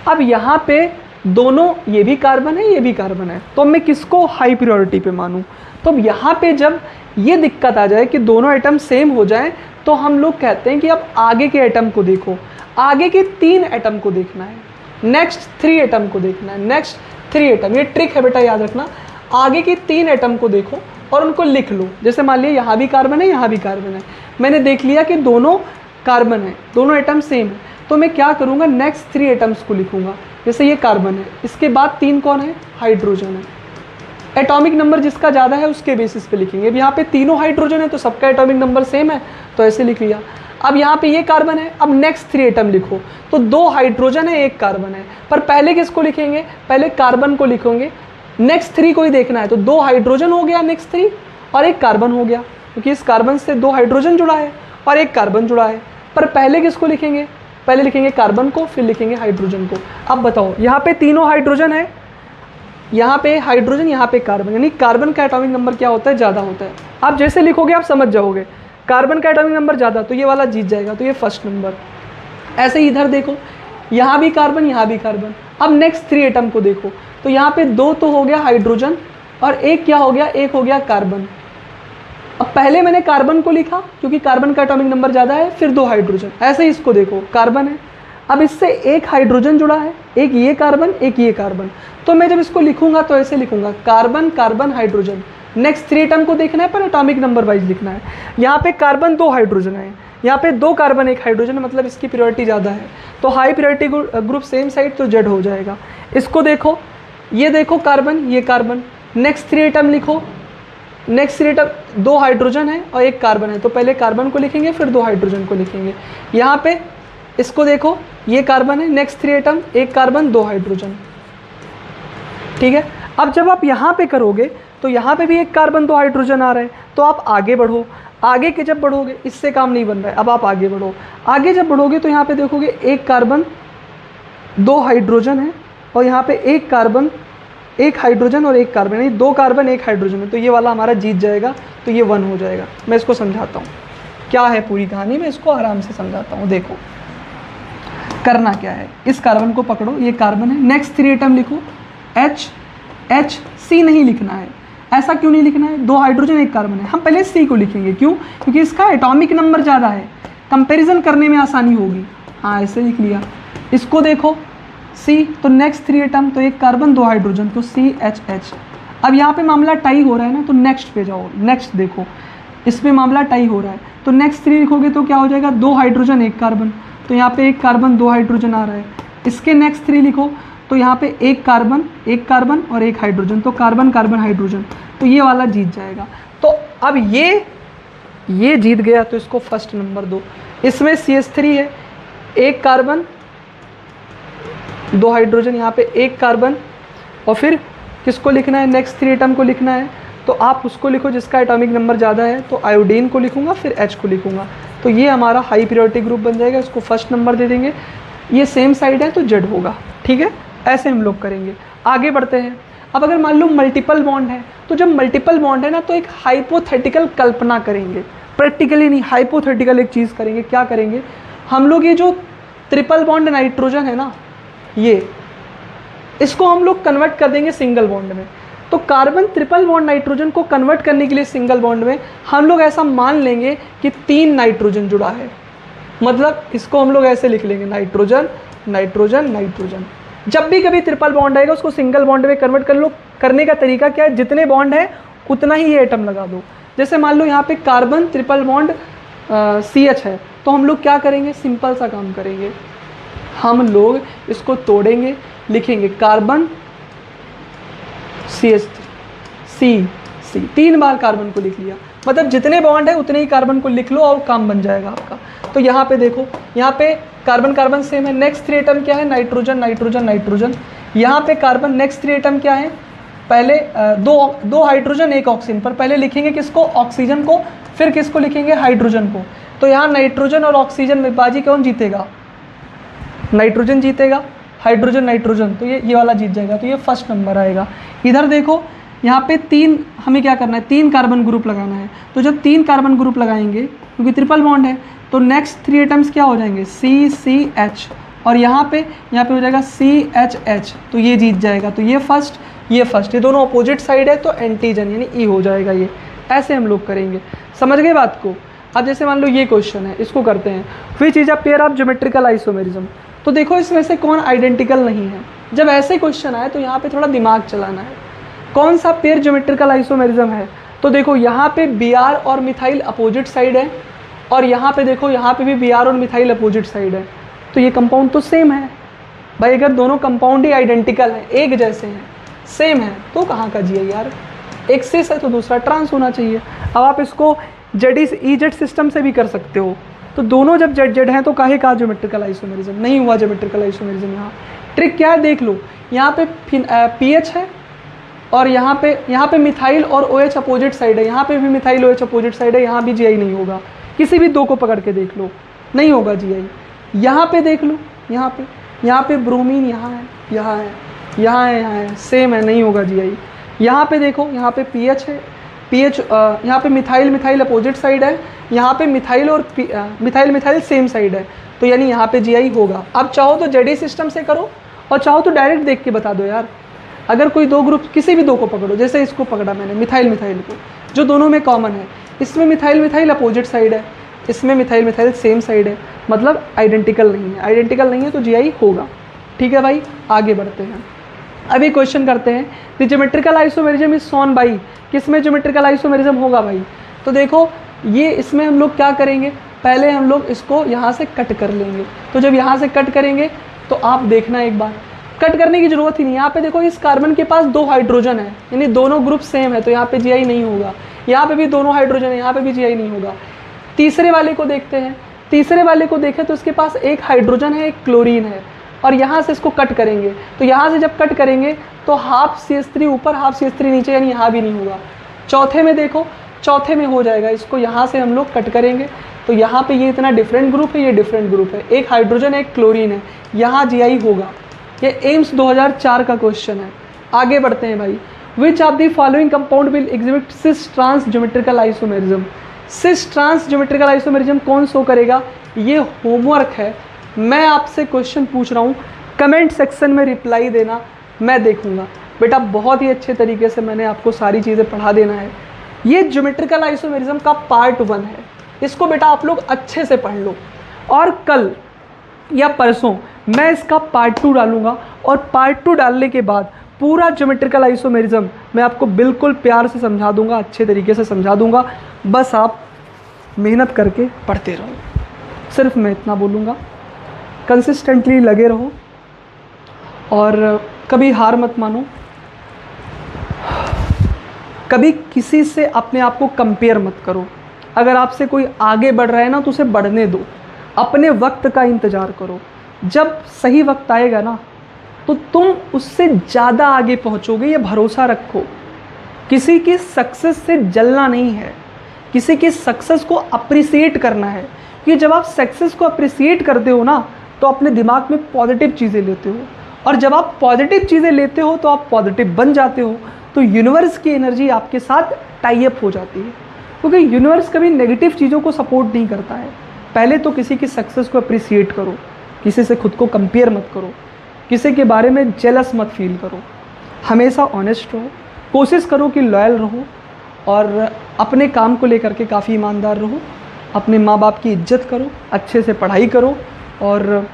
अब यहाँ पे दोनों, ये भी कार्बन है ये भी कार्बन है, तो मैं किसको हाई प्रायोरिटी पे मानूं? तो अब यहाँ पे जब ये दिक्कत आ जाए कि दोनों एटम सेम हो जाएं, तो हम लोग कहते हैं कि अब आगे के एटम को देखो, आगे के 3 एटम को देखना है, नेक्स्ट 3 एटम को देखना है, नेक्स्ट 3 एटम। ये ट्रिक है बेटा, याद रखना। आगे के 3 एटम को देखो और उनको लिख लो। जैसे मान लिया यहाँ भी कार्बन है यहाँ भी कार्बन है, मैंने देख लिया कि दोनों कार्बन है, दोनों एटम सेम है, तो मैं क्या करूँगा, नेक्स्ट 3 एटम्स को लिखूँगा। जैसे ये कार्बन है, इसके बाद 3 कौन है, हाइड्रोजन है। एटॉमिक नंबर जिसका ज़्यादा है उसके बेसिस पे लिखेंगे। अब यहाँ पे तीनों हाइड्रोजन है तो सबका एटॉमिक नंबर सेम है, तो ऐसे लिख लिया। अब यहाँ पे ये कार्बन है, अब नेक्स्ट 3 एटम लिखो, तो 2 हाइड्रोजन है 1 कार्बन है, पर पहले किसको लिखेंगे, पहले कार्बन को लिखेंगे, नेक्स्ट 3 को ही देखना है। तो 2 हाइड्रोजन हो गया नेक्स्ट 3, और 1 कार्बन हो गया, क्योंकि इस कार्बन से 2 हाइड्रोजन जुड़ा है और 1 कार्बन जुड़ा है। पर पहले किसको लिखेंगे, पहले लिखेंगे कार्बन को, फिर लिखेंगे हाइड्रोजन को। अब बताओ, यहाँ पे तीनों हाइड्रोजन है, यहाँ पे हाइड्रोजन, यहाँ पे कार्बन, यानी कार्बन का एटॉमिक नंबर क्या होता है, ज़्यादा होता है। आप जैसे लिखोगे आप समझ जाओगे, कार्बन का एटॉमिक नंबर ज़्यादा तो ये वाला जीत जाएगा, तो ये फर्स्ट नंबर। ऐसे ही इधर देखो, यहाँ भी कार्बन यहाँ भी कार्बन। अब नेक्स्ट 3 एटम को देखो, तो यहाँ पे 2 तो हो गया हाइड्रोजन और 1 क्या हो गया, 1 हो गया कार्बन। अब पहले मैंने कार्बन को लिखा क्योंकि कार्बन का एटॉमिक नंबर ज़्यादा है, फिर 2 हाइड्रोजन। ऐसे ही इसको देखो, कार्बन है, अब इससे 1 हाइड्रोजन जुड़ा है, 1 ये कार्बन 1 ये कार्बन, तो मैं जब इसको लिखूंगा तो ऐसे लिखूंगा, carbon carbon hydrogen. Next 3 atom को देखना है पर एटॉमिक नंबर वाइज लिखना है। यहाँ पे कार्बन 2 हाइड्रोजन है, यहाँ पे 2 कार्बन 1 हाइड्रोजन, मतलब इसकी प्रायोरिटी ज़्यादा है, तो high priority group same side, तो जेड हो जाएगा। इसको देखो, ये देखो कार्बन ये कार्बन, नेक्स्ट 3 एटम लिखो, नेक्स्ट 3 एटम 2 हाइड्रोजन है और 1 कार्बन है, तो पहले कार्बन को लिखेंगे फिर 2 हाइड्रोजन को लिखेंगे। यहाँ पे इसको देखो, ये कार्बन है, नेक्स्ट 3 एटम 1 कार्बन 2 हाइड्रोजन। ठीक है, अब जब आप यहाँ पे करोगे तो यहाँ पे भी 1 कार्बन 2 हाइड्रोजन आ रहा है, तो आप आगे बढ़ो। आगे के जब बढ़ोगे, इससे काम नहीं बन रहा है, अब आप आगे बढ़ो। आगे जब बढ़ोगे तो यहाँ पे देखोगे 1 कार्बन 2 हाइड्रोजन है, और यहाँ पे 1 कार्बन 1 हाइड्रोजन और 1 कार्बन, यानी 2 कार्बन 1 हाइड्रोजन है, तो ये वाला हमारा जीत जाएगा, तो ये 1 हो जाएगा। मैं इसको समझाता हूँ क्या है पूरी कहानी, मैं इसको आराम से समझाता हूँ। देखो करना क्या है, इस कार्बन को पकड़ो, ये कार्बन है, नेक्स्ट 3 एटम लिखो, HC नहीं लिखना है। ऐसा क्यों नहीं लिखना है, 2 हाइड्रोजन 1 कार्बन है, हम पहले C को लिखेंगे। क्यों? क्योंकि इसका एटॉमिक नंबर ज़्यादा है, कंपैरिजन करने में आसानी होगी। हाँ ऐसे लिख लिया। इसको देखो C, तो नेक्स्ट 3 एटम, तो 1 कार्बन 2 हाइड्रोजन, तो CHH। अब यहाँ पे मामला टाई हो रहा है ना, तो नेक्स्ट पे जाओ, नेक्स्ट देखो, इसमें मामला टाई हो रहा है, तो नेक्स्ट 3 लिखोगे तो क्या हो जाएगा, 2 हाइड्रोजन 1 कार्बन, तो यहाँ पे 1 कार्बन 2 हाइड्रोजन आ रहा है। इसके नेक्स्ट 3 लिखो तो यहाँ पे 1 कार्बन और 1 हाइड्रोजन, तो कार्बन कार्बन हाइड्रोजन, तो ये वाला जीत जाएगा। तो अब ये जीत गया, तो इसको फर्स्ट नंबर दो। इसमें CH3 है, 1 कार्बन 2 हाइड्रोजन, यहाँ पे 1 कार्बन, और फिर किसको लिखना है, नेक्स्ट 3 एटम को लिखना है, तो आप उसको लिखो जिसका एटॉमिक नंबर ज़्यादा है, तो आयोडीन को लिखूंगा फिर H को लिखूंगा, तो ये हमारा हाई प्रायोरिटी ग्रुप बन जाएगा, इसको फर्स्ट नंबर दे देंगे। ये सेम साइड है तो जेड होगा। ठीक है, ऐसे हम लोग करेंगे। आगे बढ़ते हैं। अब अगर मान लो मल्टीपल बॉन्ड है, तो जब मल्टीपल बॉन्ड है ना, तो एक हाइपोथेटिकल कल्पना करेंगे, प्रैक्टिकली नहीं, हाइपोथेटिकल एक चीज़ करेंगे। क्या करेंगे हम लोग, ये जो ट्रिपल बॉन्ड नाइट्रोजन है ना, ये इसको हम लोग कन्वर्ट कर देंगे सिंगल बॉन्ड में। तो कार्बन ट्रिपल बॉन्ड नाइट्रोजन को कन्वर्ट करने के लिए सिंगल बॉन्ड में हम लोग ऐसा मान लेंगे कि 3 नाइट्रोजन जुड़ा है। मतलब इसको हम लोग ऐसे लिख लेंगे, नाइट्रोजन नाइट्रोजन नाइट्रोजन। जब भी कभी ट्रिपल बॉन्ड आएगा उसको सिंगल बॉन्ड में कन्वर्ट कर लो। करने का तरीका क्या है, जितने बॉन्ड है उतना ही ये एटम लगा दो। जैसे मान लो यहाँ पे कार्बन ट्रिपल बॉन्ड CH है, तो हम लोग क्या करेंगे, सिंपल सा काम करेंगे, हम लोग इसको तोड़ेंगे, लिखेंगे कार्बन CH3 C 3 बार कार्बन को लिख लिया। मतलब जितने बॉन्ड है उतने ही कार्बन को लिख लो और काम बन जाएगा आपका। तो यहाँ पे देखो, यहाँ पे कार्बन कार्बन सेम है। नेक्स्ट 3 एटम क्या है, नाइट्रोजन नाइट्रोजन नाइट्रोजन। यहाँ पे कार्बन नेक्स्ट 3 एटम क्या है, पहले दो हाइड्रोजन एक ऑक्सीजन, पर पहले लिखेंगे किसको, ऑक्सीजन को, फिर किसको लिखेंगे, हाइड्रोजन को। तो यहाँ नाइट्रोजन और ऑक्सीजन में बाजी कौन जीतेगा, नाइट्रोजन जीतेगा, हाइड्रोजन नाइट्रोजन, तो ये वाला जीत जाएगा। तो ये फर्स्ट नंबर आएगा। इधर देखो यहाँ पे 3, हमें क्या करना है, 3 कार्बन ग्रुप लगाना है। तो जब 3 कार्बन ग्रुप लगाएंगे, क्योंकि ट्रिपल बॉन्ड है, तो नेक्स्ट 3 एटम्स क्या हो जाएंगे, CCH, और यहाँ पे हो जाएगा CHH, तो ये जीत जाएगा। तो ये फर्स्ट, ये दोनों अपोजिट साइड है, तो एंटीजन यानी E हो जाएगा। ये ऐसे हम लोग करेंगे, समझ गए बात को। अब जैसे मान लो ये क्वेश्चन है, इसको करते हैं, which is a pair of geometrical isomerism. तो देखो इसमें से कौन आइडेंटिकल नहीं है। जब ऐसे क्वेश्चन आए तो यहाँ पे थोड़ा दिमाग चलाना है, कौन सा पेयर ज्योमेट्रिकल आइसोमेरिज्म है। तो देखो यहाँ पे Br और मिथाइल अपोजिट साइड है, और यहाँ पे देखो यहाँ पे भी Br और मिथाइल अपोजिट साइड है, तो ये कंपाउंड तो सेम है भाई। अगर दोनों कंपाउंड ही आइडेंटिकल हैं, एक जैसे हैं, सेम है, तो कहाँ का जी है यार, एक सिस है तो दूसरा ट्रांस होना चाहिए। अब आप इसको ZEZ सिस्टम से भी कर सकते हो। तो दोनों जब ZZ हैं तो काहे का ज्योमेट्रिकल आइसोमेरिज्म नहीं हुआ, ज्योमेट्रिकल आइसोमेरिज्म। यहाँ ट्रिक क्या है देख लो, यहाँ पे PH है, और यहाँ पे मिथाइल और OH अपोजिट साइड है, यहाँ पे भी मिथाइल OH अपोजिट साइड है, यहाँ भी GI नहीं होगा। किसी भी दो को पकड़ के देख लो, नहीं होगा GI। यहाँ पे देख लो, यहाँ पे ब्रोमीन यहाँ है, सेम है, नहीं होगा GI। यहाँ पे देखो, यहाँ पे PH है, यहाँ पे मिथाइल अपोजिट साइड है, यहाँ पे मिथाइल और मिथाइल सेम साइड है, तो यानी यहाँ पे GI होगा। अब चाहो तो ZE सिस्टम से करो, और चाहो तो डायरेक्ट देख के बता दो यार। अगर कोई दो ग्रुप, किसी भी दो को पकड़ो, जैसे इसको पकड़ा मैंने मिथाइल को, जो दोनों में कॉमन है, इसमें मिथाइल अपोजिट साइड है, इसमें मिथाइल सेम साइड है, मतलब आइडेंटिकल नहीं है, तो GI होगा। ठीक है भाई, आगे बढ़ते हैं। अभी क्वेश्चन करते हैं, the geometrical isomerism is shown by, किसमें ज्योमेट्रिकल आइसोमेरिज्म होगा भाई। तो देखो ये, इसमें हम लोग क्या करेंगे, पहले हम लोग इसको यहाँ से कट कर लेंगे। तो जब यहाँ से कट करेंगे तो आप देखना एक बार, कट करने की जरूरत ही नहीं। यहाँ पे देखो इस कार्बन के पास 2 हाइड्रोजन है, यानी दोनों ग्रुप सेम है, तो यहाँ पे GI नहीं होगा। यहाँ पे भी दोनों हाइड्रोजन है, यहाँ पे भी GI नहीं होगा। तीसरे वाले को देखते हैं, तीसरे वाले को देखें तो इसके पास एक हाइड्रोजन है, एक क्लोरीन है, और यहाँ से इसको कट करेंगे। तो यहाँ से जब कट करेंगे तो हाफ CH3 ऊपर हाफ CH3 नीचे, यानी यहाँ भी नहीं होगा। चौथे में देखो, चौथे में हो जाएगा। इसको यहाँ से हम लोग कट करेंगे, तो यहाँ पे ये इतना डिफरेंट ग्रुप है, ये डिफरेंट ग्रुप है, एक हाइड्रोजन एक क्लोरीन है, यहाँ GI होगा। ये एम्स 2004 का क्वेश्चन है। आगे बढ़ते हैं भाई। Which of the following compound will exhibit cis trans geometrical isomerism. Cis trans geometrical isomerism कौन शो करेगा, ये होमवर्क है। मैं आपसे क्वेश्चन पूछ रहा हूँ, कमेंट सेक्शन में रिप्लाई देना, मैं देखूंगा। बेटा बहुत ही अच्छे तरीके से मैंने आपको सारी चीज़ें पढ़ा देना है। ये ज्योमेट्रिकल आइसोमेरिज्म का पार्ट 1 है, इसको बेटा आप लोग अच्छे से पढ़ लो, और कल या परसों मैं इसका पार्ट 2 डालूंगा, और पार्ट 2 डालने के बाद पूरा ज्योमेट्रिकल आइसोमेरिज्म मैं आपको बिल्कुल प्यार से समझा दूंगा, अच्छे तरीके से समझा दूंगा। बस आप मेहनत करके पढ़ते रहो, सिर्फ मैं इतना बोलूँगा। कंसिस्टेंटली लगे रहो, और कभी हार मत मानो, कभी किसी से अपने आप को कंपेयर मत करो। अगर आपसे कोई आगे बढ़ रहा है ना, तो उसे बढ़ने दो, अपने वक्त का इंतज़ार करो। जब सही वक्त आएगा ना, तो तुम उससे ज़्यादा आगे पहुँचोगे, ये भरोसा रखो। किसी की सक्सेस से जलना नहीं है, किसी की सक्सेस को अप्रिसिएट करना है। कि जब आप सक्सेस को अप्रिसिएट करते हो ना, तो अपने दिमाग में पॉजिटिव चीज़ें लेते हो, और जब आप पॉजिटिव चीज़ें लेते हो तो आप पॉजिटिव बन जाते हो। तो यूनिवर्स की एनर्जी आपके साथ टाई अप हो जाती है, क्योंकि यूनिवर्स कभी नेगेटिव चीज़ों को सपोर्ट नहीं करता है। पहले तो किसी की सक्सेस को अप्रिसिएट करो, किसी से खुद को कंपेयर मत करो, किसी के बारे में जेलस मत फील करो। हमेशा ऑनेस्ट रहो, कोशिश करो कि लॉयल रहो, और अपने काम को लेकर के काफ़ी ईमानदार रहो। अपने माँ बाप की इज्जत करो, अच्छे से पढ़ाई करो। और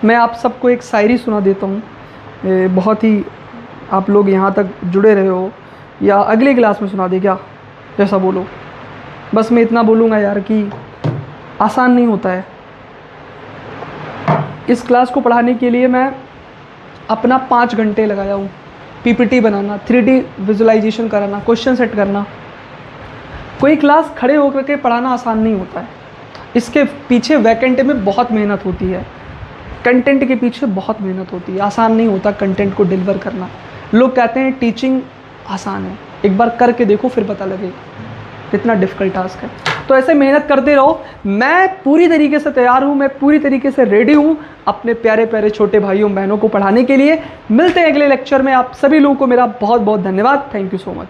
मैं आप सबको एक शायरी सुना देता हूँ, बहुत ही आप लोग यहाँ तक जुड़े रहे हो, या अगले क्लास में सुना दे क्या, जैसा बोलो। बस मैं इतना बोलूँगा यार कि आसान नहीं होता है। इस क्लास को पढ़ाने के लिए मैं अपना 5 घंटे लगाया हूँ। पीपीटी बनाना, 3D विजुअलाइजेशन कराना, क्वेश्चन सेट करना। कोई क्लास खड़े होकर के पढ़ाना आसान नहीं होता है। इसके पीछे वैकेंट में बहुत मेहनत होती है, कंटेंट के पीछे बहुत मेहनत होती है। आसान नहीं होता कंटेंट को डिलीवर करना। लोग कहते हैं टीचिंग आसान है, एक बार करके देखो फिर पता लगेगा कितना डिफ़िकल्ट टास्क है। तो ऐसे मेहनत करते रहो। मैं पूरी तरीके से तैयार हूँ, मैं पूरी तरीके से रेडी हूँ अपने प्यारे प्यारे छोटे भाइयों बहनों को पढ़ाने के लिए। मिलते हैं अगले लेक्चर में। आप सभी लोगों को मेरा बहुत बहुत धन्यवाद। Thank you so much.